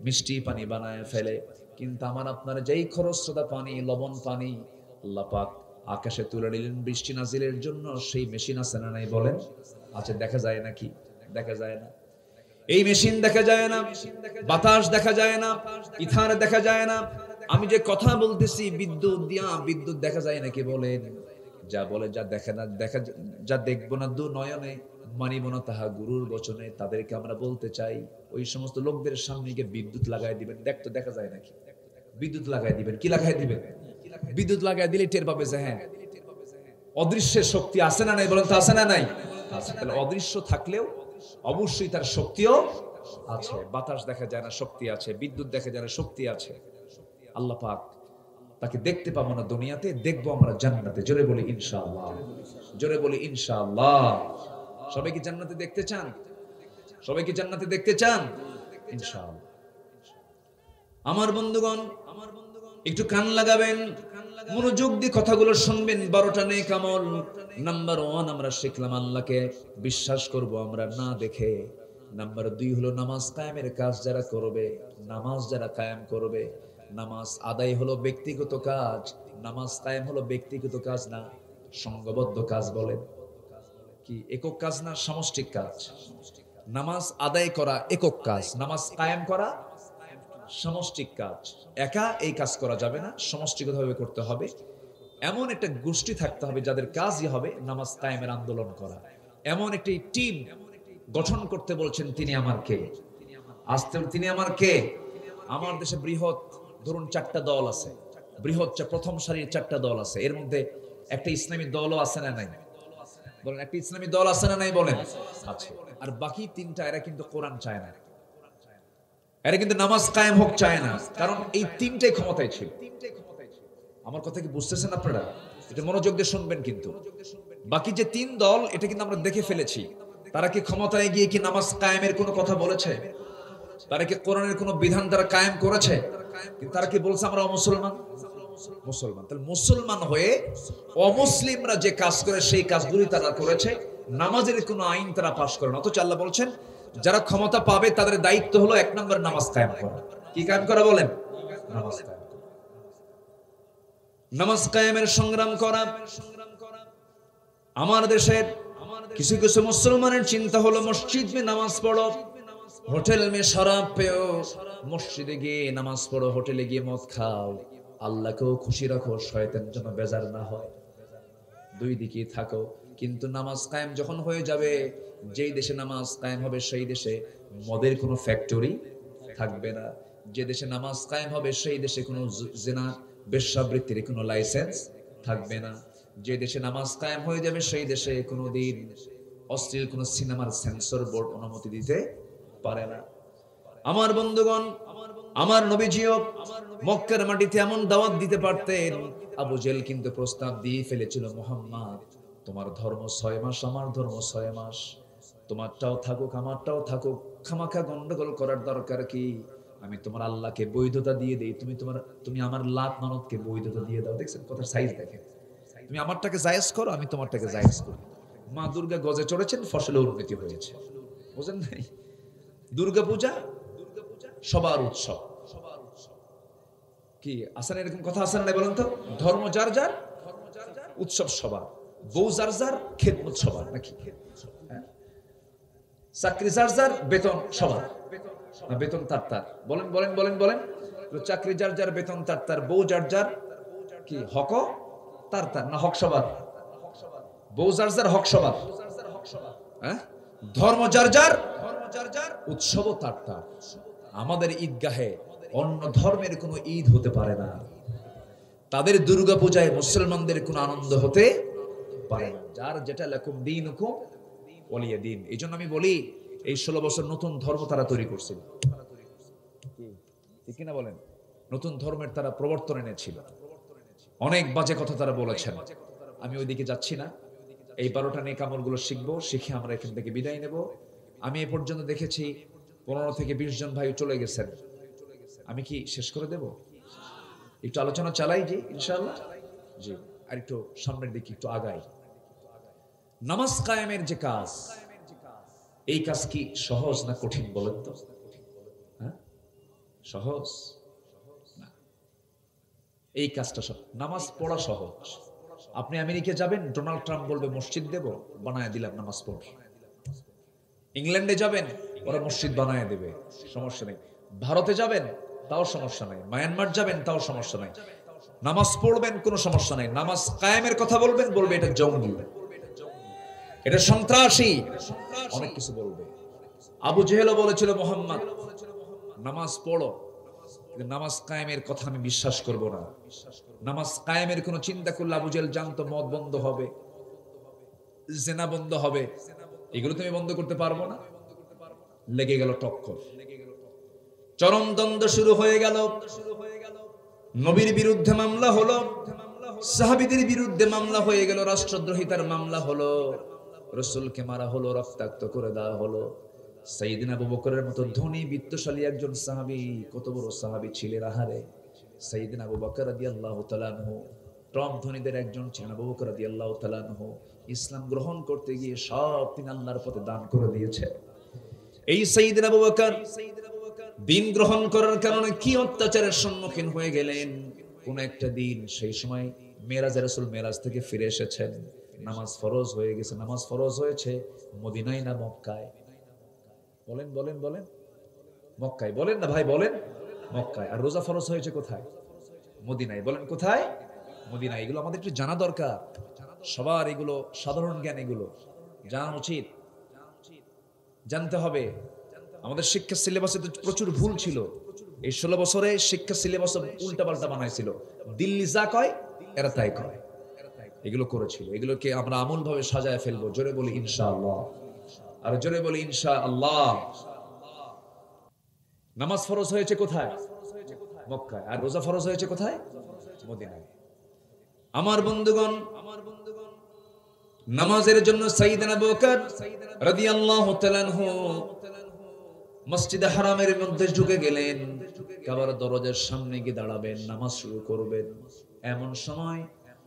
মিষ্টি পানি বানায় ফেলে কিন্তু আমার আপনার যেই খরস্রোতা পানি লবণ পানি আল্লাহ পাক আকাশে তুলে নিলেন বৃষ্টি নাজিলের জন্য সেই মেশিন আছে না নাই বলেন আচ্ছা দেখা যায় নাকি দেখা যায় না এই মেশিন দেখা যায় না বাতাস দেখা যায় না ইথার দেখা যায় না আমি যে কথা বলতেছি বিদ্যুৎ দেখা যায় নাকি বলেন যা বলে যা দেখে না দেখা যা দেখবো না দু নয়নে মানিব না তাহা গুরুর বচনে তাদেরকে আমরা বলতে চাই ওই সমস্ত লোকদের সামনে গিয়ে বিদ্যুৎ লাগাই দিবেন দেখতো দেখা যায় নাকি বিদ্যুৎ লাগাই দিবেন কি লাগাই দিবেন বিদ্যুৎ লাগাই দিলে টের পাবে যে হ্যাঁ অদৃশ্যের শক্তি আছে না নাই বলেন তো আছে না নাই তাহলে অদৃশ্য থাকলেও অবশ্যই তার শক্তিও আছে বাতাস দেখা যায় না শক্তি আছে বিদ্যুৎ দেখা যায় না শক্তি আছে আল্লাহ পাক তাকে দেখতে পাবো না দুনিয়াতে দেখবো আমরা জান্নাতে জোরে বলি ইনশাআল্লাহ জোরে বলি ইনশাআল্লাহ সবাই কি জান্নাতে দেখতে চান সবাই কি জান্নাতে দেখতে চান ইনশাআল্লাহ আমার বন্ধুগণ একটু কান লাগাবেন মনোযোগ দিয়ে কথাগুলো শুনবেন 12টা নেক আমল নাম্বার 1 আমরা শিখলাম আল্লাহকে বিশ্বাস করব আমরা না দেখে নাম্বার 2 হলো নামাজ কায়েমের কাজ যারা করবে নামাজ যারা কায়েম করবে নামাজ আদায় হলো ব্যক্তিগত কাজ নামাজ কায়েম হলো ব্যক্তিগত কাজ না সংঘবদ্ধ কাজ বলেন কি একক কাজ না সামষ্টিক কাজ নামাজ আদায় করা একক কাজ নামাজ কায়েম করা সামষ্টিক কাজ একা এই কাজ করা যাবে না সমষ্টিগতভাবে করতে হবে এমন একটা গোষ্ঠী থাকতে হবে যাদের কাজই হবে নামাজ কায়েমের আন্দোলন করা এমন একটি টিম গঠন করতে বলছেন তিনি আমার কে? আসতে তিনি আমার কে? আমার দেশে বৃহৎ ধরুন 4টা দল আছে, বৃহৎ প্রথম সারির 4টা দল আছে, এর মধ্যে একটা ইসলামী দলও আছে না নাই? বলেন, একটা ইসলামী দল আছে না নাই বলেন? আছে। আর বাকি 3টা এরা কিন্তু কোরআন চায় না, এরা কিন্তু নামাজ কায়েম হোক চায় না, কারণ এই 3টাই ক্ষমতায় ছিল। আমার কথা কি বুঝতেছেন আপনারা? এটা মনোযোগ দিয়ে শুনবেন। কিন্তু বাকি যে 3 দল, এটা কিন্তু আমরা দেখে ফেলেছি, তারা কি ক্ষমতায় গিয়ে কি নামাজ কায়েমের কোনো কথা বলেছে? তারা কি কোরআনের কোনো বিধান তারা কায়েম করেছে? কিন্তু তারা কি বলছে আমরা অমুসলমান? মুসলমান। তাহলে মুসলমান হয়ে অমুসলিমরা যে কাজ করে সেই কাজগুলি তারা করেছে, নামাজের কোনো আইন তারা পাশ করে না। অথচ আল্লাহ বলছেন যারা ক্ষমতা পাবে তাদের দায়িত্ব হলো 1 নম্বর নামাজ কায়েম করা। কি কায়েম করা বলেন? নামাজ কায়েম করা। নামাজ কায়েমের সংগ্রাম করা। আমার দেশের কিছু কিছু মুসলমানের চিন্তা হলো মসজিদ মে নামাজ পড়ো, হোটেল মে শরাব পেও, মসজিদে গিয়ে নামাজ পড়ো, হোটেলে গিয়ে মদ খাও, আল্লাহকেও খুশি রাখো, শয়তান যেন বেজার না হয়। 2 দিকেই থাকো। কিন্তু নামাজ কায়েম যখন হয়ে যাবে, যেই দেশে নামাজ কায়েম হবে সেই দেশে মদের কোনো ফ্যাক্টরি থাকবে না। যে দেশে নামাজ কায়েম হবে সেই দেশে কোনো জিনা বেশ্যাবৃত্তির কোনো লাইসেন্স থাকবে না। যে দেশে নামাজ কায়েম হয়ে যাবে সেই দেশে কোনোদিন অশ্লীল কোনো সিনেমার সেন্সর বোর্ড অনুমতি দিতে পারে না। আমার বন্ধুগণ, আমার নবীজিও মক্কার মাটিতে এমন দাওয়াত দিতে পারতেন, আবু জেহেল কিন্তু প্রস্তাব দিয়ে ফেলেছিল, মুহাম্মদ তোমার ধর্ম 6 মাস, আমার ধর্ম 6 মাস, তোমারটাও থাকুক আমারটাও থাকুক, খামাখা গন্ডগোল করার দরকার কি? আমি তোমার আল্লাহকে বৈধতা দিয়ে দেই, তুমি আমার লাত মানতকে বৈধতা দিয়ে দাও। দেখছেন কথার সাইজ দেখেন। তুমি আমারটাকে জায়েজ করো, আমি তোমারটাকে জায়েজ করি। মা দুর্গা গজে চড়েছেন, ফসলে উন্নতি হয়েছে। বুঝেন নাই? দুর্গা পূজা সবার উৎসব। কি আসেন এরকম কথা আসেন না বলেন তো? ধর্ম যার যার, উৎসব সবার, বউ যার যার, খেদমত সবার, নাকি? চাকরি যার যার, বেতন সবার, না বেতন তার তার? বলেন বলেন বলেন বলেন। চাকরি যার যার, বেতন তার তার, বউ যার যার, কি হক তার তার, না হক সবার? বউ যার যার, হক সবার। হ্যাঁ, ধর্ম যার যার, উৎসবও তার তার। আমাদের ঈদগাহে অন্য ধর্মের কোনো ঈদ হতে পারে না, তাদের দুর্গা পূজায় মুসলমানদের কোনো আনন্দ হতে পারে না। যার যেটা লাকুম দীনুকুম ওয়ালিয়া দিন। এই জন্য আমি বলি, এই 16 বছর নতুন ধর্ম তারা তৈরি করছিল, ঠিক কিনা বলেন? নতুন ধর্মের তারা প্রবর্তন এনেছিল, অনেক বাজে কথা তারা বলেছেন। আমি ওইদিকে যাচ্ছি না। এই 12টা নেক আমলগুলো শিখবো, শিখে আমরা এখান থেকে বিদায় নেব। আমি এ পর্যন্ত দেখেছি 15 থেকে 20 জন ভাই চলে গেছেন। আমি কি শেষ করে দেব? একটু আলোচনা চালাই জি, ইনশাআল্লাহ। জি, আর একটু সামনের দিকে একটু আগাই। নামাজ কায়েমের যে কাজ, এই কাজ কি সহজ না কঠিন বলেন তো? হ্যাঁ, সহজ না। এই কাজটা নামাজ পড়া সহজ। আপনি আমেরিকা যাবেন, ডোনাল্ড ট্রাম্প বলবে মসজিদ দেব, বানায় দিলাম, নামাজ পড়। ইংল্যান্ডে যাবেন, ওরা মসজিদ বানায় দেবে, সমস্যা নেই। ভারতে যাবেন, তাও সমস্যা নাই। মায়ানমার যাবেন, তাও সমস্যা নাই। নামাজ পড়বেন, কোনো সমস্যা নাই। নামাজ কায়েমের কথা বলবেন, বলবে এটা জঙ্গি, এটা সন্ত্রাসী, অনেক কিছু বলবে। আবু জেহেলও বলেছিল মুহাম্মদ নামাজ পড়ো, কিন্তু নামাজ কায়েমের কথা আমি বিশ্বাস করব না। নামাজ কায়েমের কোনো চিন্তা করলে আবু জেহেল জানতো মদ বন্ধ হবে, জিনা বন্ধ হবে, এগুলো তুমি বন্ধ করতে পারবো না। লেগে গেল টক্কর, চরম দ্বন্দ্ব শুরু হয়ে গেল। নবীর বিরুদ্ধে মামলা হলো, সাহাবীদের বিরুদ্ধে মামলা হয়ে গেল, রাষ্ট্রদ্রোহিতার মামলা হলো, রাসূলকে মারা হলো, রক্তাক্ত করে দেওয়া হলো। সাইয়েদনা আবু বকরের মতো ধনী বিত্তশালী একজন সাহাবী, কত বড় সাহাবী ছিলেন আহারে! সাইয়েদনা আবু বকর রাদিয়াল্লাহু তাআলা আনহু টপ ধনীদের একজন ছিলেন। আবু বকর রাদিয়াল্লাহু তাআলা আনহু ইসলাম গ্রহণ করতে গিয়ে সব তিনি আল্লাহর পথে দান করে দিয়েছেন। এই সাইয়েদনা আবু বকর দিন গ্রহণ করার কারণে কি অত্যাচারের সম্মুখীন হয়ে গেলেন। কোন একটা দিন, সেই সময় মেরাজে রাসূল মেরাজ থেকে ফিরে এসেছেন, নামাজ ফরজ হয়ে গেছে। নামাজ ফরজ হয়েছে মদিনায় না মক্কায়? বলেন বলেন বলেন। মক্কায়। বলেন না ভাই, বলেন মক্কায়। আর রোজা ফরজ হয়েছে কোথায়? মদিনায়। বলেন কোথায়? মদিনায়। এগুলো আমাদের একটু জানা দরকার, সবার এগুলো সাধারণ জ্ঞান, এগুলো জানা উচিত। জানতে হবে আমাদের শিক্ষা সিলেবাসে তো প্রচুর ভুল ছিল। এই 16 বছরে শিক্ষা সিলেবাস উল্টাপাল্টা বানাইছিল। দিল্লি যা কয় এরা তাই কয়, এগুলো করেছিল। এগুলোকে আমরা আমূল ভাবে সাজায় ফেলবো। জোরে বলি ইনশাআল্লাহ, আর জোরে বলি ইনশাআল্লাহ। নামাজ ফরজ হয়েছে কোথায়? মক্কায়। আর রোজা ফরজ হয়েছে কোথায়? মদিনায়। আমার বন্ধুগণ, নামাজের জন্য সাইয়েদনা আবু বকর রাদিয়াল্লাহু তাআলা আনহু মসজিদে হারামের মধ্যে ঢুকে গেলেন। কাবার দরজার সামনে গিয়ে দাঁড়াবেন, নামাজ শুরু করবেন। এমন সময়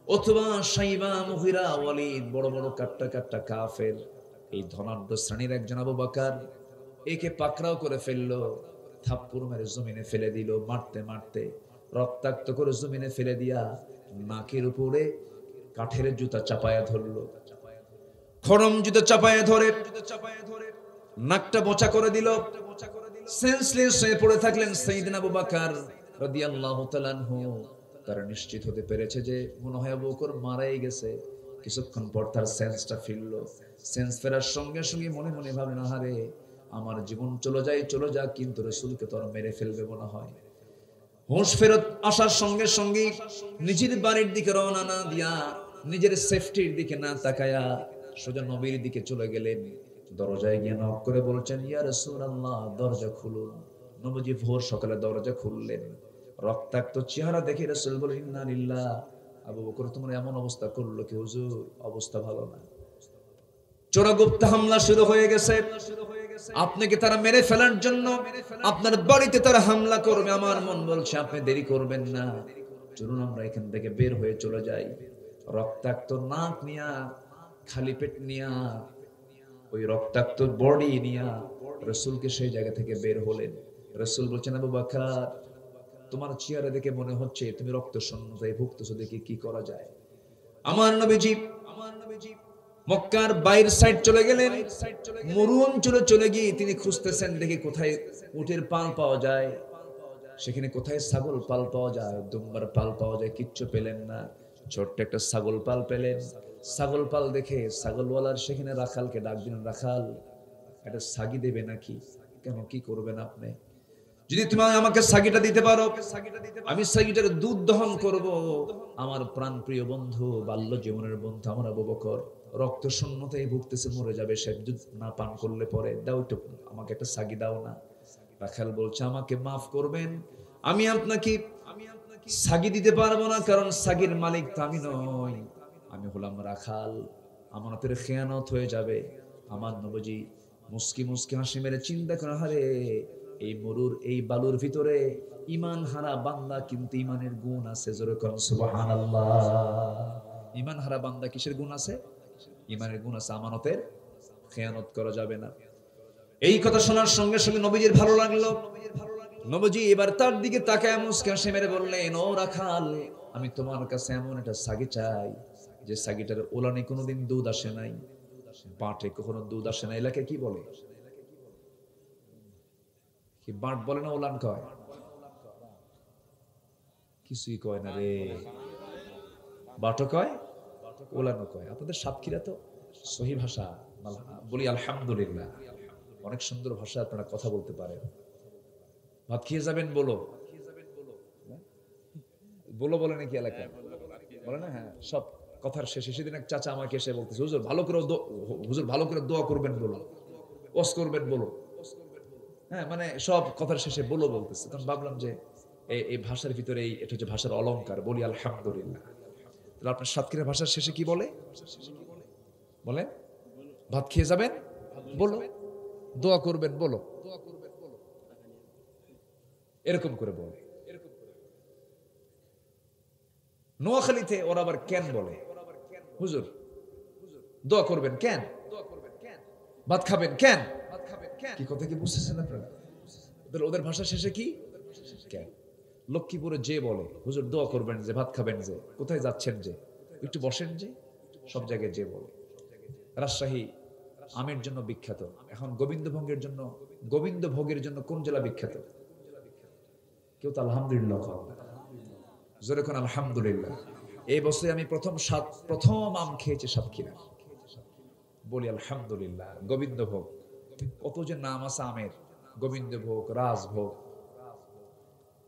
অথবা সাইবা, মুগিরা, ওয়ালিদ, বড় বড় কাট্টা কাট্টা কাফের, এই ধনাঢ্য শ্রেণীর একজন আবু বকর একে পাকড়াও করে ফেললো, থাপ্পড় মেরে জমিনে ফেলে দিল। মারতে মারতে রক্তাক্ত করে জমিনে ফেলে দিয়া নাকের উপরে কাঠের জুতা চাপায়া ধরলো, খড়ম জুতা চাপায়া ধরে নাকটা বোচা করে দিল। সেন্সলেস হয়ে পড়ে থাকলেন সাইয়েদনা আবু বকর রাদিয়াল্লাহু তাআলা আনহু। তারা নিশ্চিত হতে পেরেছে যে মনে হয় আবু বকর মারাই গেছে। কিছুক্ষণ পর তার সেন্সটা ফিরলো। সেন্স ফেরার সঙ্গে সঙ্গে মনে মনে ভাবেন, আহারে আমার জীবন চলে যাক, কিন্তু রাসূলকে তো আর মেরে ফেলবে মনে হয়। হুঁশ ফেরত আসার সঙ্গে সঙ্গে নিজের বাড়ির দিকে রওনা না দিয়া, নিজের সেফটির দিকে না তাকায়া সোজা নবীর দিকে চলে গেলেন। দরজায় গিয়ে নক করে বলছেন, ইয়া রাসূলুল্লাহ, দরজা খুলুন। নবীজি ভোর সকালে দরজা খুললেন। রক্তাক্ত চেহারা দেখে রাসূল বললেন, ইন্না লিল্লাহ, আবু বকর তোমার এমন অবস্থা করলো কি হুজুর? অবস্থা ভালো না। চোরাগুপ্ত হামলা শুরু হয়ে গেছে। আপনাকে তারা মেরে ফেলার জন্য আপনার বাড়িতে তারা হামলা করবে। আমার মন বলছে আপনি দেরি করবেন না, চলুন আমরা এখান থেকে বের হয়ে চলে যাই। রক্তাক্ত নাক নিয়া, খালি পেট নিয়া, ওই রক্তাক্ত বডি নিয়া রাসূলকে সেই জায়গা থেকে বের হলেন। রাসূল বলছেন, আবু বকর তোমার চেহারা দেখে মনে হচ্ছে তুমি রক্ত শূন্যতায় ভুগতেছো, দেখি কি করা যায়। আমার নবীজি মক্কার বাইর সাইড চলে গেলেন। মরু অঞ্চলে চলে গিয়ে তিনি খুঁজতেছেন, দেখি কোথায় উটের পাল পাওয়া যায়, সেখানে কোথায় ছাগল পাল পাওয়া যায়, দুম্বার পাল পাওয়া যায়। কিচ্ছু পেলেন না। ছোট্ট একটা ছাগল পাল পেলেন। ছাগল পাল দেখে ছাগলওয়ালার সেখানে রাখালকে ডাক দিলেন, রাখাল একটা ছাগি দেবে নাকি? কেন, কি করবেন আপনি? যদি তুমি আমাকে ছাগিটা দিতে পারো, আমি ছাগিটার দুধ দহন করব। আমার প্রাণ প্রিয় বন্ধু, বাল্য জীবনের বন্ধু আমার আবু বকর রক্ত শূন্যতায় ভুগতেছে, মরে যাবে, সে দুধ না পান করলে পরে। দাও একটু আমাকে একটা ছাগি দাও না। রাখাল বলছে, আমাকে মাফ করবেন, আমি আপনাকে ছাগি দিতে পারবো না, কারণ ছাগির মালিক তো আমি নই, আমি হলাম রাখাল, আমানতের খেয়ানত হয়ে যাবে। আমার নবীজি মুস্কি মুস্কি হাসি মেরে চিন্তা করে, হারে এই মরুর এই বালুর ভিতরে ঈমান হারা বান্দা, কিন্তু ঈমানের গুণ আছে। জোরে কোন সুবহানাল্লাহ। ঈমান হারা বান্দা কিসের গুণ আছে? ঈমানের গুণ আছে, আমানতের খেয়ানত করা যাবে না। এই কথা শোনার সঙ্গে সঙ্গে নবীজির ভালো লাগলো। নবীজি এবার তার দিকে তাকায় মুস্কি হাসি মেরে বললেন, ও রাখাল, আমি তোমার কাছে এমন একটা ছাগি চাই যে ছাগিটার ওলানে কোনোদিন দুধ আসে নাই, বাঁটে কখনো দুধ আসে না। এলাকায় কি বলে? কি বাঁট বলে না ওলান কয়? কিছুই কয় না রে। বাঁটও কয়, ওলানও কয়। আপনাদের সাতক্ষীরা তো সহি ভাষা, বলি আলহামদুলিল্লাহ, অনেক সুন্দর ভাষা, আপনারা কথা বলতে পারেন। ভাত খেয়ে যাবেন বলো, বলো বলে নাকি এলাকায় বলে না? হ্যাঁ, সব কথার শেষে সেদিন এক চাচা আমাকে এসে বলতেছে, হুজুর ভালো করে দোয়া করবেন বলো, ওয়াজ করবেন বলো। হ্যাঁ, মানে সব কথার শেষে বলো বলতেছে। তখন ভাবলাম যে এই ভাষার ভিতরে এটা হচ্ছে ভাষার অলংকার, বলি আলহামদুলিল্লাহ। তাহলে আপনার সাতক্ষীরা ভাষার শেষে কি বলে? বলে ভাত খেয়ে যাবেন বলো, দোয়া করবেন বলো, এরকম করে বলে। নোয়াখালীতে ওরা আবার কেন বলে, হুজুর দোয়া করবেন কেন, ভাত খাবেন কেন? কি কথা কি বুঝতেছেন আপনারা? ওদের ভাষা শেষে কি কেন? লক্ষ্মীপুরে যে বলে, হুজুর দোয়া করবেন যে, ভাত খাবেন যে, কোথায় যাচ্ছেন যে, একটু বসেন যে, সব জায়গায় যে বলে। রাজশাহী আমের জন্য বিখ্যাত। এখন গোবিন্দ ভোগের জন্য কোন জেলা বিখ্যাত? কেউ তো আলহামদুলিল্লাহ, জোরে কোন আলহামদুলিল্লাহ। এই বছরে আমি প্রথম আম খেয়েছি সাতক্ষীরা, বলি আলহামদুলিল্লাহ। গোবিন্দ ভোগ কত যে নাম আছে আমের, গোবিন্দভোগ, রাজভোগ,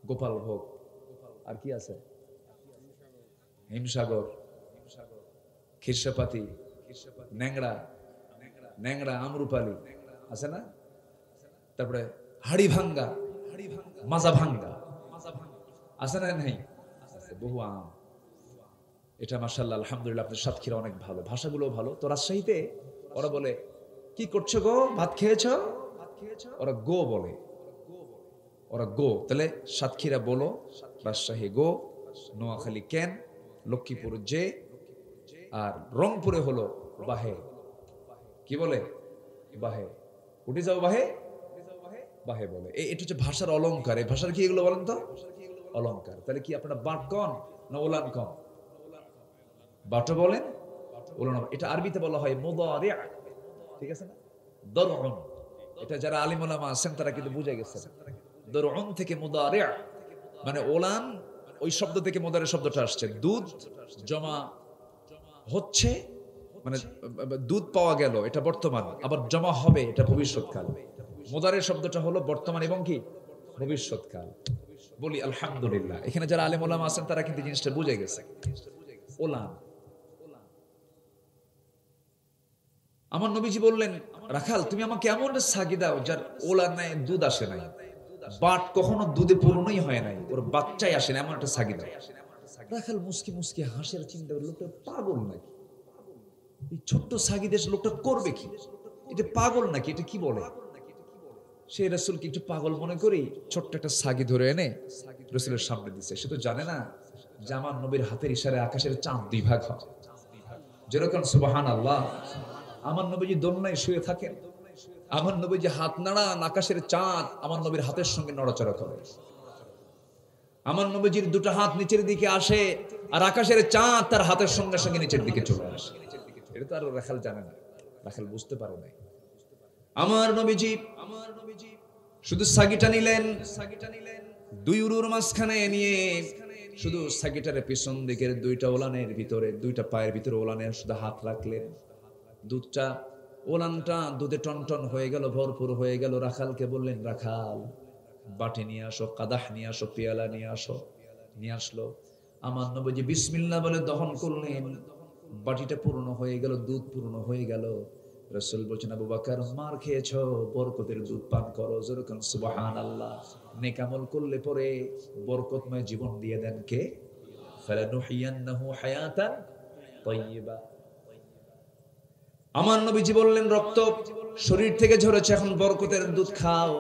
গোপাল ভোগ, আর কি আছে, হিমসাগর, খিরসাপাতি, ন্যাংড়া, ন্যাংড়া আমরুপালি আছে না, তারপরে হাড়ি ভাঙ্গা, মাজা ভাঙ্গা আছে না, নাই বহু আম। এটা মাশাআল্লাহ আলহামদুলিল্লাহ, আপনার সাতক্ষীরা অনেক ভালো, ভাষাগুলো ভালো। তো রাজশাহীতে ওরা বলে কি করছো গো, ভাত খেয়েছো, ওরা গো বলে, ওরা গো। তাহলে সাতক্ষীরা বলো, রাজশাহী গো, নোয়াখালী কেন, লক্ষ্মীপুর যে, আর রংপুরে হলো বাহে। কি বলে? বাহে। উঠে যাও বাহে, বাহে বলে। এটা হচ্ছে ভাষার অলংকার। এই ভাষার কি এগুলো বলেন তো? অলংকার। তাহলে কি আপনারা বাট কন না ওলান কন? বাটো বলেন, ওলান। এটা আরবিতে বলা হয় মুদারি', ঠিক আছে না? দরউন। এটা যারা আলিম উলামা আছেন তারা কিন্তু বুঝে গেছেন। দরউন থেকে মুদারি', মানে ওলান, ওই শব্দ থেকে মুদারি শব্দটা আসছে। দুধ জমা হচ্ছে, মানে দুধ পাওয়া গেল, এটা বর্তমান, আবার জমা হবে, এটা ভবিষ্যৎকাল। মুদারি শব্দটা হলো বর্তমান এবং কি ভবিষ্যৎকাল। বলি আলহামদুলিল্লাহ। এখানে যারা আলেম ওলামা আছেন তারা কিন্তু জিনিসটা বুঝে গেছে। ওলান। আমার নবীজি বললেন, রাখাল তুমি আমাকে এমন সাগি দাও যার ওলান নাই, দুধ আসে নাই, বাট কখনো দুধে পূর্ণই হয় নাই, ওর বাচ্চাই আসে না, এমন একটা সাগি দাও। রাখাল মুসকি মুসকি হাসির চিন্তা করলো, লোকটা পাগল নাকি, এই ছোট্ট সাগি দেশ লোকটা করবে কি, এটা পাগল নাকি, এটা কি বলে। সে রাসূলকে একটু পাগল মনে করি ছোট্ট একটা সাগি ধরে এনে রাসূলের সামনে দিচ্ছে। সে তো জানে না যে আমার নবীর হাতের ইশারায় আকাশের চাঁদ দুই ভাগ হয়। যেরকম সুবহানাল্লাহ, আমার নবীজি দোলনায় শুয়ে থাকেন, আমার নবীজি হাত নাড়ান, আকাশের চাঁদ আমার নবীর হাতের সঙ্গে নড়াচড়া করে। আমার নবীজির দুটো হাত নিচের দিকে আসে, আর আকাশের চাঁদ তার হাতের সঙ্গে সঙ্গে নিচের দিকে চলে আসে। এটা তো আর রাখাল জানে না, রাখাল বুঝতে পারে নাই। আমার নবীজি শুধু সাগিটা নিলেন, দুই উরুর মাঝখানে নিয়ে শুধু সাগিটার পিছন দিকের দুইটা ওলানের ভিতরে, দুইটা পায়ের ভিতরে ওলানের শুধু হাত রাখলেন। দুধটা, ওলানটা দুধে টনটন হয়ে গেল, ভরপুর হয়ে গেল। রাখালকে বললেন, রাখাল বাটি নিয়ে আসো, কাদাহ নিয়ে আসো, পেয়ালা নিয়ে আসো। নিয়ে আসলো। আমার নবীজি বিসমিল্লাহ বলে দহন করলেন, বাটিটা পূর্ণ হয়ে গেল, দুধ পূর্ণ হয়ে গেল। রাসূল বলছেন, আবু বকর মার খেয়েছো, বরকতের দুধ পান করো। যেরকম সুবহানাল্লাহ। নেক আমল করলে পরে বরকতময় জীবন দিয়ে দেন কে? ফালানুহিয়ান্নাহু হায়াতান তাইয়্যিবা। আমার নবীজি বললেন, রক্ত শরীর থেকে ঝরেছে, এখন বরকতের দুধ খাও,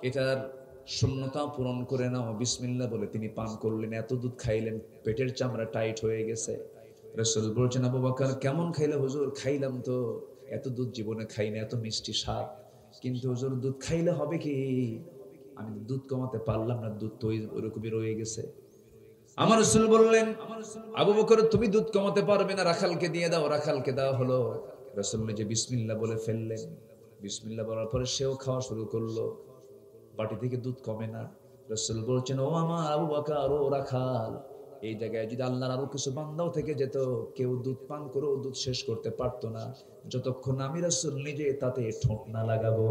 এটার শূন্যতা পূরণ করে নাও। বিসমিল্লাহ বলে তিনি পান করলেন। এত দুধ খাইলেন, পেটের চামড়া টাইট হয়ে গেছে। রাসূল বলছেন, আবু বকর কেমন খাইলে? হুজুর খাইলাম তো, এত দুধ জীবনে খাইনি, এত মিষ্টি স্বাদ, কিন্তু হুজুর দুধ খাইলে হবে কি, আমি দুধ কমাতে পারলাম না, দুধ তো ওইরকমই রয়ে গেছে। আমার রাসূল বললেন, আবু বকর তুমি দুধ কমাতে পারবে না, রাখালকে দিয়ে দাও। রাখালকে দেওয়া হলো। রাসূল নিজে বিসমিল্লাহ বলে ফেললেন। বিসমিল্লাহ বলার পরে সেও খাওয়া শুরু করলো। বাটি থেকে দুধ কমে না। রাসূল বলছেন, ও আমার আবু বকর, ও রাখাল, এই জায়গায় যদি আল্লাহর আরো কিছু বান্দাও থেকে যেত, কেউ দুধ পান করেও দুধ শেষ করতে পারতো না, যতক্ষণ আমি রাসূল নিজে তাতে ঠোঁট না লাগাবো।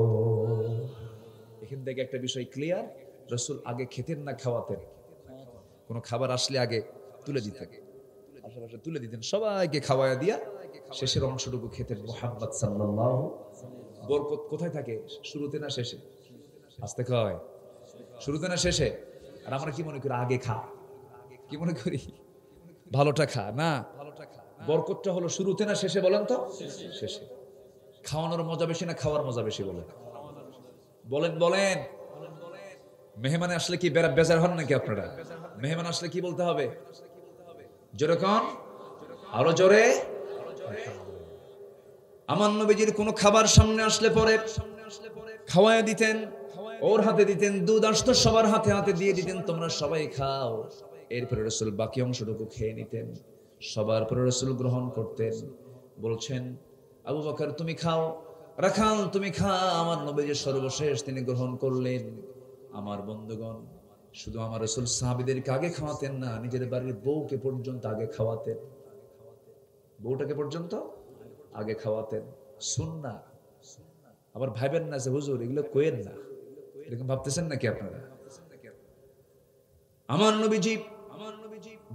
এখান থেকে একটা বিষয় ক্লিয়ার, রাসূল আগে খেতেন না খাওয়াতেন? কোন খাবার আসলে আগে তুলে দিতেন, আশেপাশে তুলে দিতেন, সবাইকে খাওয়ায়া দিয়া শেষের অংশটুকু খেতেন। মুহাম্মদ সাল্লাল্লাহু। বরকত কোথায় থাকে? শুরুতে না শেষে? আস্তে কয়, শুরুতে না শেষে? আর আমরা কি মনে করি? আগে খা। কি মনে করি? ভালোটা খা না, বরকতটা হলো শুরুতে না শেষে? বলেন তো। শেষে। খাওয়ানোর মজা বেশি না খাওয়ার মজা বেশি? বলেন বলেন বলেন। মেহমানে আসলে কি বেজার হন নাকি আপনারা? মেহমান আসলে কি বলতে হবে? যেরকম আরো জোরে। আমার নবীজির কোনো খাবার সামনে আসলে পরে খাওয়ায় দিতেন, ওর হাতে দিতেন, দুধ আসতো সবার হাতে হাতে দিয়ে দিতেন, তোমরা সবাই খাও। এরপরে রাসূল বাকি অংশটুকু খেয়ে নিতেন। সবার পরে রাসূল গ্রহণ করতেন। বলছেন, আবু বকর তুমি খাও, রাখাল তুমি খা। আমার নবীজি সর্বশেষ তিনি গ্রহণ করলেন। আমার বন্ধুগণ, শুধু আমার রাসূল সাহাবীদেরকে আগে খাওয়াতেন না, নিজের বাড়ির বউকে পর্যন্ত আগে খাওয়াতেন। বউটাকে পর্যন্ত আগে খাওয়াতেন। সুন্নাহ। আবার ভাইবেন না যে হুজুর এগুলো কোয়েন না, এরকম ভাবতেছেন নাকি আপনারা? আমার নবীজি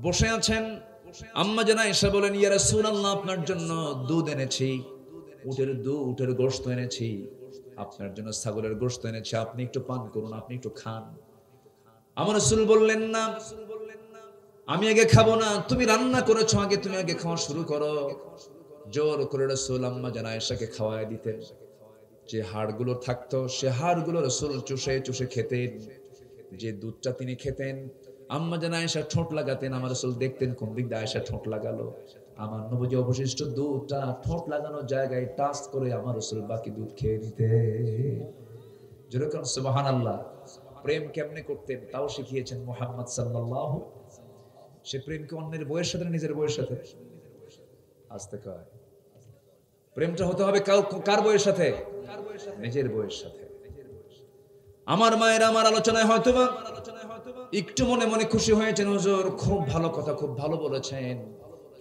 বসে আছেন, আম্মা জান আয়েশা বলেন, ইয়া রাসূলুল্লাহ, আপনার জন্য দুধ এনেছি, উটের গোশত এনেছি, আপনার জন্য ছাগলের গোশত এনেছি, আপনি একটু পান করুন, আপনি একটু খান। আমার রাসূল বললেন, না, আমি আগে খাবো না, তুমি রান্না করেছো, আগে তুমি আগে খাওয়া শুরু করো। জোর করে রাসূল আম্মা জান আয়েশাকে খাওয়ায় দিতেন। যে হাড়গুলো থাকতো সে হাড়গুলো রাসূল চুষে চুষে খেতেন। যে দুধটা তিনি খেতেন, আম্মা জান আয়েশা ঠোঁট লাগাতেন, আমার রাসূল দেখতেন কোন দিক দিয়ে আয়েশা ঠোঁট লাগালো। আমার নবীজি অবশিষ্ট দুধটা ঠোঁট লাগানোর জায়গায় টাচ করে আমার রাসূল বাকি দুধ খেয়ে নিতেন। যেরকম সুবহানাল্লাহ। প্রেম কেমনে করতেন তাও শিখিয়েছেন মুহাম্মদ সাল্লাল্লাহু। সে প্রেমকে অন্যের বউয়ের সাথে, নিজের বউয়ের সাথে, আস্তে কয়, প্রেমটা হতে হবে কার বউয়ের সাথে? নিজের বউয়ের সাথে। আমার মায়ের আমার আলোচনায় হয়তোবা একটু মনে মনে খুশি হয়েছেন, হুজুর খুব ভালো কথা, খুব ভালো বলেছেন,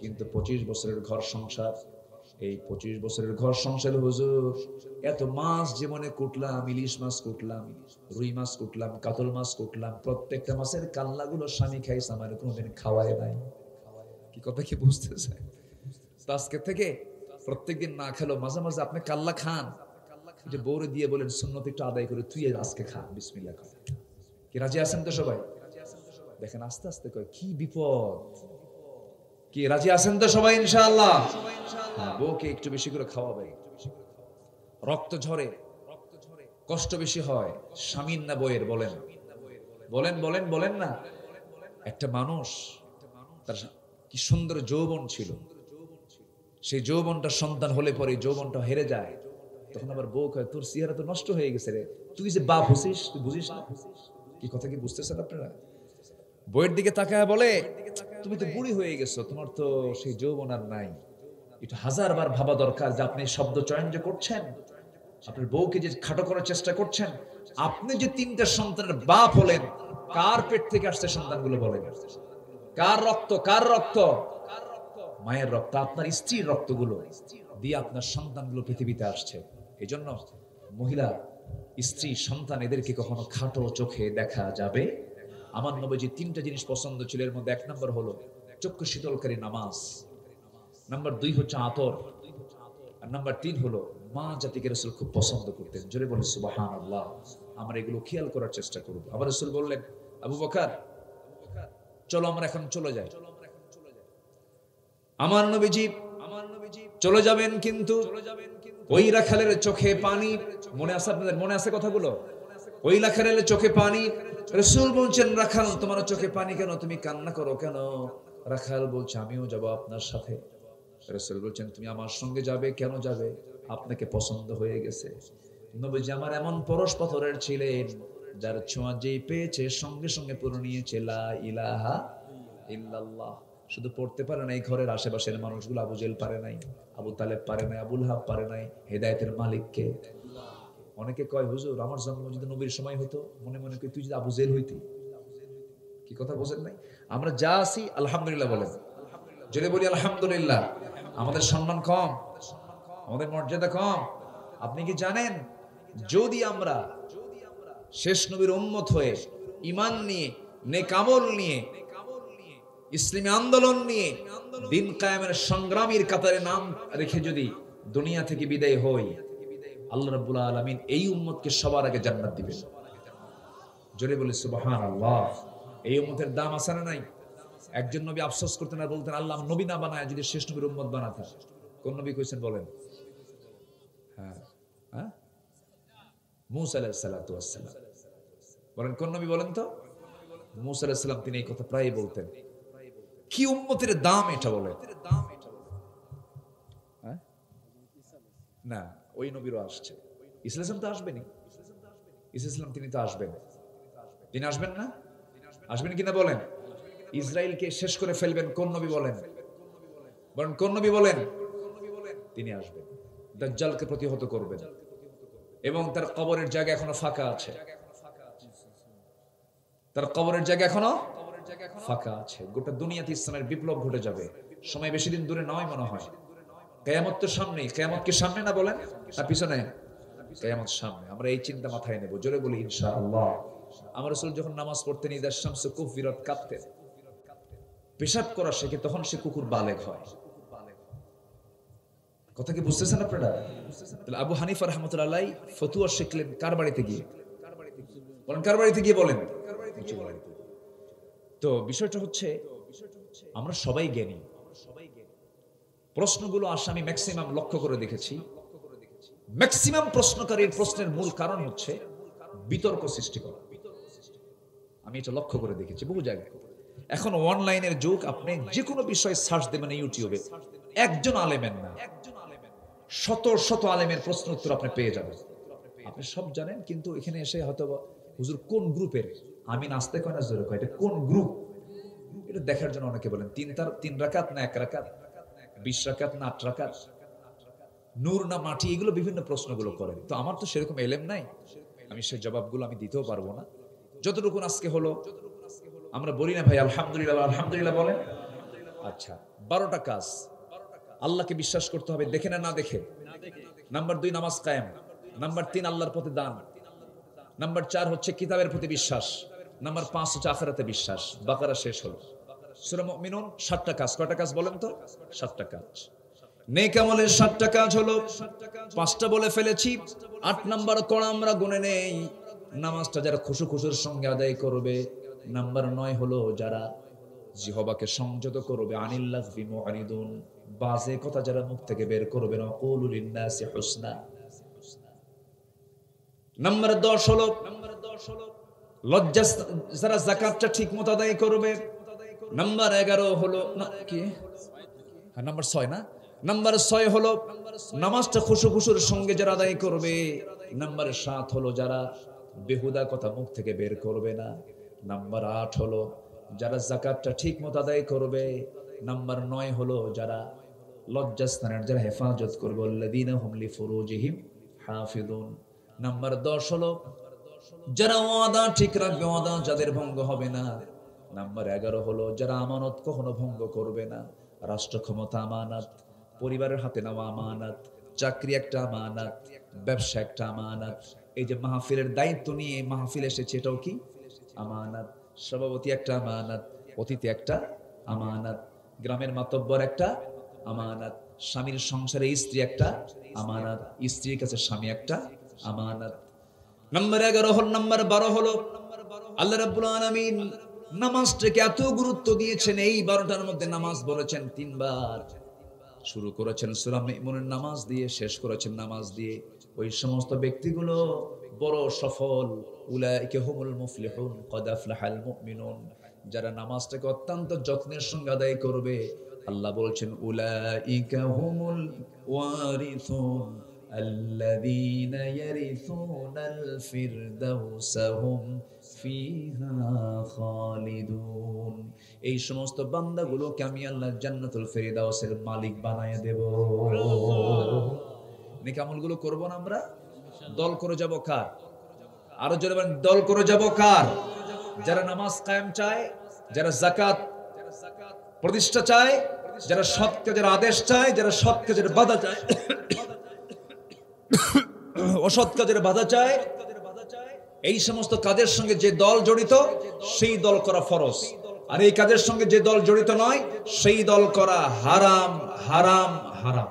কিন্তু 25 বছরের ঘর সংসার, এই 25 বছরের ঘর সংসার হুজুর, এত মাছ জীবনে কুটলাম, ইলিশ মাছ কুটলাম, রুই মাছ কুটলাম, কাতল মাছ কুটলাম, প্রত্যেকটা মাছের কাল্লাগুলো স্বামী খাইছে, আমার কোনোদিন খাওয়ায় নাই। কি কথা কি বুঝতেছে? আজকে থেকে প্রত্যেকদিন না খেলো, মাঝে মাঝে আপনি কাল্লা খান, যে বউরে দিয়ে বলেন সুন্নত একটু আদায় করে তুই আজকে খা, বিসমিল্লাহ খা। কি রাজি আছেন তো সবাই? দেখেন আস্তে আস্তে কয় কি বিপদ। কি রাজি আছেন তো সবাই ইনশাআল্লাহ? বউকে একটু বেশি করে খাওয়াবে। রক্ত ঝরে, কষ্ট বেশি হয় স্বামীর না বউয়ের? বলেন বলেন বলেন বলেন না। একটা মানুষ তার কি সুন্দর যৌবন ছিল, সেই যৌবনটা সন্তান হলে পরে যৌবনটা হেরে যায়, তখন আবার বউ কয় তোর চেহারা তো নষ্ট হয়ে গেছে রে, তুই যে বাপ হছিস তুই বুঝিস না। কি কথা কি বুঝতেছেন আপনারা? বউয়ের দিকে তাকায় বলে তুমি তো বুড়ি হয়ে গেছো, তোমার তো সেই যৌবন আর নাই। এটা 1000 বার ভাবা দরকার যে আপনি শব্দ চয়ন যে করছেন, আপনার বউকে যে খাটো করার চেষ্টা করছেন, আপনি যে 3টা সন্তানের বাপ হলেন, কার পেট থেকে আসছে সন্তানগুলো বলেন? কার রক্ত? কার রক্ত? মায়ের রক্ত, আপনার স্ত্রীর রক্তগুলো দিয়ে আপনার সন্তানগুলো পৃথিবীতে আসছে। এই জন্য মহিলা, স্ত্রী, সন্তান এদেরকে কখনো খাটো চোখে দেখা যাবে। আমার নবীজি 3টা জিনিস পছন্দ ছিল, এর মধ্যে 1 নম্বর হলো চক্ষু শীতলকারী নামাজ, নাম্বার 2 হচ্ছে আতর, আর নাম্বার 3 হলো মা জাতিকে রাসূল খুব পছন্দ করতেন। জোরে বলে সুবহানাল্লাহ। আমরা এগুলো খেয়াল করার চেষ্টা করব। আবার রাসূল বললেন, আবু বকর চলো আমরা এখন চলে যাই। আমার নবীজি চলে যাবেন, কিন্তু ওই রাখালের চোখে পানি। মনে আছে আপনাদের? মনে আছে কথাগুলো? ওই রাখালের চোখে পানি। রাসূল বলছেন, রাখাল তোমার চোখে পানি কেন? তুমি কান্না করো কেন? রাখাল বলছে, আমিও যাব আপনার সাথে। রাসূল বলছেন, তুমি আমার সঙ্গে যাবে? কেন যাবে? আপনাকে পছন্দ হয়ে গেছে। নবীজি আমার এমন পরশ পাথরের ছিলেন, যার ছোঁয়া যেই পেয়েছে সঙ্গে সঙ্গে পড়ে নিয়েছে লা ইলাহা ইল্লাল্লাহ। শুধু পড়তে পারে নাই, ঘরের আশেপাশের মানুষগুলো, আবু জেল পারে নাই, আবু তালেব পারে নাই, আবুল হাব পারে নাই, হেদায়েতের মালিককে। অনেকে কয় হুজুর আমার জন্ম যদি নবীর সময় হতো, মনে মনে কই তুই যদি আবু জেল হইতি। কি কথা বোঝেন নাই? আমরা যা আছি আলহামদুলিল্লাহ বলেন, যদি বলি আলহামদুলিল্লাহ, আমাদের সম্মান কম, আমাদের মর্যাদা কম। আপনি কি জানেন, যদি আমরা শেষ নবীর উম্মত হয়ে ঈমান নিয়ে, নেক আমল নিয়ে, ইসলামী আন্দোলন নিয়ে, দিন কায়েমের সংগ্রামীর কাতারে নাম রেখে যদি দুনিয়া থেকে বিদায় হই, আল্লাহ রাব্বুল আলামিন এই উম্মতকে সবার আগে জান্নাত দিবেন। জোরে বলি সুবহানাল্লাহ। এই উম্মতের দাম আছে না নাই? একজন নবী আফসোস করতেন আর বলতেন, আল্লাহ নবী না বানায় যদি শেষ নবীর উম্মত বানাতেন। কোন নবী কইছেন বলেন? হ্যাঁ হ্যাঁ, মূসা আলাইহিস সালাতু ওয়াস সালাম। বলেন কোন নবী বলেন তো? মূসা আলাইহিস সালাম। তিনি এই কথা প্রায়ই বলতেন। কি উম্মতের দাম এটা বলেন? না, ওই নবীরও আসছে, ইসলাম তো আসবেনই। ইসলাম তিনি তো আসবেন, তিনি আসবেন না? আসবেন কিনা বলেন? ইসরায়েলকে শেষ করে ফেলবেন কোন নবী বলেন? বলেন কোন নবী বলেন? তিনি আসবেন, দাজ্জালকে প্রতিহত করবেন, এবং তার কবরের জায়গা এখনো ফাঁকা আছে। তার কবরের জায়গা এখনো ফাঁকা আছে। গোটা দুনিয়াতে ইসলামের বিপ্লব ঘটে যাবে। সময় বেশি দিন দূরে নয় মনে হয়। কিয়ামত তো সামনে। কিয়ামত কি সামনে না বলেন, না পিছনে? কিয়ামত সামনে, আমরা এই চিন্তা মাথায় নেব, জোরে বলি ইনশাআল্লাহ। আমার রাসূল যখন নামাজ পড়তেন ইদা শামসু কুফিরাত কাঁপতেন, পেশাব করা শেখে তখন সে কুকুর বালেগ হয়। কথা কি বুঝতেছেন আপনারা? তাহলে আবু হানিফা রাহমাতুল্লাহ আলাইহি ফতোয়া শিখলেন কার বাড়িতে গিয়ে? বলেন কার বাড়িতে গিয়ে বলেন? তো বিষয়টা হচ্ছে আমরা সবাই জ্ঞানী, প্রশ্নগুলো আসে আমি ম্যাক্সিমাম লক্ষ্য করে দেখেছি, ম্যাক্সিমাম প্রশ্নকারীর প্রশ্নের মূল কারণ হচ্ছে বিতর্ক সৃষ্টি করা। আমি এটা লক্ষ্য করে দেখেছি বহু জায়গায়। এখন অনলাইনের যুগ, আপনি যে কোনো বিষয়ে সার্চ দেবেন ইউটিউবে, একজন আলেমের না শত শত আলেমের প্রশ্ন উত্তর আপনি পেয়ে যাবেন। আপনি সব জানেন, কিন্তু এখানে এসে হয়তো হুজুর কোন গ্রুপের, আমি নাচতে কয় না জোরে কয়, এটা কোন গ্রুপ, এটা দেখার জন্য অনেকে বলেন তিন রাকাত না 1 রাকাত, 20 রাকাত না 8 রাকাত, নূর না মাটি, এগুলো বিভিন্ন প্রশ্নগুলো করেন। তো আমার তো সেরকম এলেম নাই, আমি সেই জবাবগুলো আমি দিতেও পারবো না। যতটুকু আজকে হলো আমরা বলি না ভাই আলহামদুলিল্লাহ, আলহামদুলিল্লাহ বলেন। আচ্ছা, 12টা কাজ আল্লাহকে বিশ্বাস করতে হবে, দেখে না দেখে। নাম্বার 2 নামাজ কায়েম, নাম্বার 3 আল্লাহর প্রতি দান, নাম্বার 4 হচ্ছে কিতাবের প্রতি বিশ্বাস, নাম্বার 5 হচ্ছে আখিরাতে বিশ্বাস। বাকারা শেষ হলো। সূরা মুমিনুন 7টা কাজ। কয়টা কাজ বলেন তো? 7টা কাজ। নেক আমলের 7টা কাজ হলো, 5টা বলে ফেলেছি, 8 নাম্বার করা আমরা গুনে নেই। নামাজটা যারা খুশুর সঙ্গে আদায় করবে। নাম্বার 9 হলো যারা জিহবাকে সংযত করবে, আনিল্লাহ ফি মুআরিদুন, বাজে কথা যারা মুখ থেকে বের করবে না, কুলু লিন্নাসি হুসনা। নাম্বার 10 হলো লজ্জা যারা যাকাতটা ঠিকমতো আদায় করবে। নাম্বার 11 হলো না কি, হ্যাঁ নাম্বার 6 না, নাম্বার 6 হলো নামাজটা খুশুর সঙ্গে যারা আদায় করবে। নাম্বার 7 হলো যারা বেহুদা কথা মুখ থেকে বের করবে না। নাম্বার 8 হলো যারা যাকাতটা ঠিকমতো আদায় করবে। নাম্বার 9 হলো যারা লজ্জাস্থানের যারা হেফাজত করবে, আল্লাযীনা হুম লিফুরুজিহিম হাফিজুন। নাম্বার 10 হলো যারা ওয়াদা ঠিক রাখবে, ওয়াদা যাদের ভঙ্গ হবে না। নাম্বার 11 হলো যারা আমানত কখনো ভঙ্গ করবে না। রাষ্ট্র ক্ষমতা আমানত, পরিবারের হাতে নেওয়া আমানত, চাকরি একটা আমানত, ব্যবসা একটা আমানত। এই যে মাহফিলের দায়িত্ব নিয়ে মাহফিল এসেছে, এটাও কি আমানত। সভাপতি একটা আমানত, অতিথি একটা আমানত, গ্রামের মাতব্বর একটা আমানত, স্বামীর সংসারে স্ত্রী একটা আমানত, স্ত্রীর কাছে স্বামী একটা আমানত। নাম্বার 11 হল, নাম্বার 12 হলো আল্লাহ রাব্বুল আলামিন নামাজটাকে এত গুরুত্ব দিয়েছেন। এই 12টার মধ্যে নামাজ বলেছেন 3 বার। শুরু করেছেন সূরা মুমিনুনের নামাজ দিয়ে, শেষ করেছেন নামাজ দিয়ে। ওই সমস্ত ব্যক্তিগুলো বড় সফল। উলাইকা হুমুল মুফলিহুন ক্বাদ আফলাহাল মুমিনুন, যারা নামাজটাকে অত্যন্ত যত্নের সঙ্গে আদায় করবে। আল্লাহ বলছেন উলাইকা হুমুল ওয়ারিসুন আল্লাযীনা ইয়ারিসুনাল ফিরদাউসা হুম ফিহা খালিদুন। এই সমস্ত বান্দাগুলোকে আমি আল্লাহ জান্নাতুল ফিরদাউসের মালিক বানায় দেব। নেক আমলগুলো করব না আমরা, দল করে যাব কার? আরো জোরে বলেন, দল করে যাব কার? যারা নামাজ কায়েম চায়, যারা যাকাত প্রতিষ্ঠা চায়, যারা সৎ কাজের আদেশ চায়, যারা সৎ কাজের বাধা চায়, অসৎ কাজের বাধা চায়। এই সমস্ত কাজের সঙ্গে যে দল জড়িত সেই দল করা ফরজ, আর এই কাজের সঙ্গে যে দল জড়িত নয় সেই দল করা হারাম, হারাম, হারাম।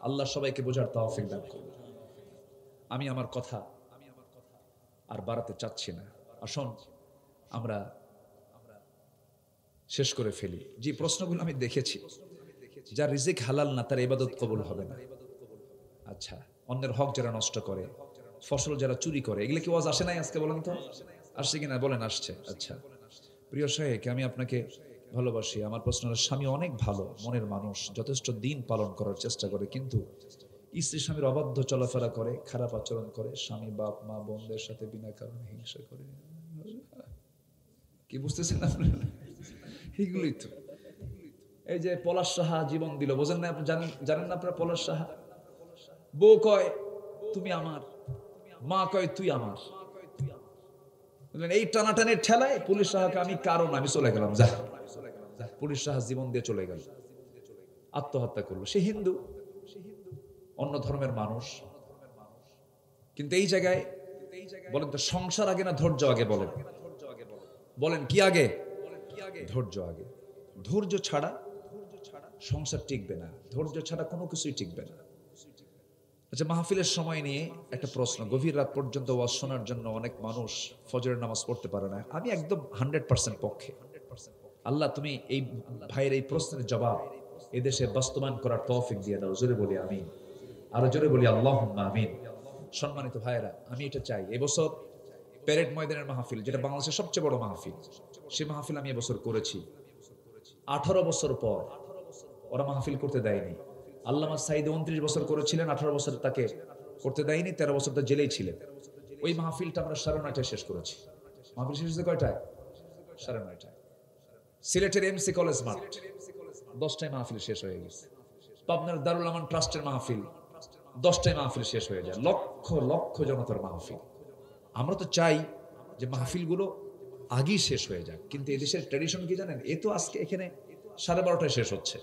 আল্লাহ সবাইকে বোঝার তৌফিক দান করুন। আমি আমার কথা আর বাড়াতে চাচ্ছি না, আসুন আমরা শেষ করে ফেলি। যে প্রশ্নগুলো আমি দেখেছি, যার রিজিক হালাল না তার ইবাদত কবুল হবে না। আচ্ছা, অন্যের হক যারা নষ্ট করে, ফসল যারা চুরি করে, এগুলো কি ওয়াজ আসে নাই আজকে? বলেন তো আসছে কিনা, বলেন আসছে। আচ্ছা প্রিয় শাহেখ, আমি আপনাকে ভালোবাসি। আমার প্রশ্ন হলো, স্বামী অনেক ভালো মনের মানুষ, যথেষ্ট দিন পালন করার চেষ্টা করে, কিন্তু স্ত্রী স্বামীর অবাধ্য চলাফেরা করে, খারাপ আচরণ করে, স্বামী বাপ মা বোনদের সাথে বিনা কারণে হিংসা করে। কি বুঝতেছেন আপনারা? এগুলোই তো। এই যে পলাশ সাহা জীবন দিল, বোঝেন না? আপনি জানেন না আপনারা পলাশ সাহা? বউ কয় তুমি আমার, মা কয় তুই আমার। এই টানাটানের ঠেলায় পুলিশ সাহাকে আমি কারণ আমি চলে গেলাম, যা। পুলিশ সাহা জীবন দিয়ে চলে গেল, আত্মহত্যা করলো। সে হিন্দু, অন্য ধর্মের মানুষ, কিন্তু এই জায়গায় বলেন তো, সংসার আগে না ধৈর্য আগে? বলেন বলেন কি আগে? ধৈর্য আগে। ধৈর্য ছাড়া সংসার টিকবে না, ধৈর্য ছাড়া কোনো কিছুই টিকবে না। আচ্ছা, মাহফিলের সময় নিয়ে একটা প্রশ্ন। গভীর রাত পর্যন্ত ওয়াজ শোনার জন্য অনেক মানুষ ফজরের নামাজ পড়তে পারে না। আমি একদম 100% পক্ষে। আল্লাহ তুমি এই ভাইয়ের এই প্রশ্নের জবাব এদেশে বাস্তবায়ন করার তৌফিক দিয়ে দাও। জোরে বলি আমিন, আরো জোরে বলি আল্লাহুম্মা আমিন। সম্মানিত ভাইয়েরা, আমি এটা চাই, এবছর প্যারেড ময়দানের মাহফিল, যেটা বাংলাদেশের সবচেয়ে বড় মাহফিল, সেই মাহফিল আমি এবছর করেছি। 18 বছর পর ওরা মাহফিল করতে দেয়নি। আল্লামা সাইদ 29 বছর করেছিলেন, 18 বছর তাকে করতে দেয়নি, 13 বছর তো জেলেই ছিলেন। ওই মাহফিলটা আমরা 9:30টায় শেষ করেছি। মাহফিল শেষ হয়েছে কয়টায়? 9:30টায়। সিলেটের এমসি কলেজ মাঠ 10টায় মাহফিল শেষ হয়ে গেছে। পাবনার দারুল আমান ট্রাস্টের মাহফিল 10টায় মাহফিল শেষ হয়ে যায়। লক্ষ লক্ষ জনতার মাহফিল। আমরা তো চাই যে মাহফিলগুলো আগেই শেষ হয়ে যাক, কিন্তু এদেশের ট্র্যাডিশন কি জানেন? এ তো আজকে এখানে 12:30টায় শেষ হচ্ছে,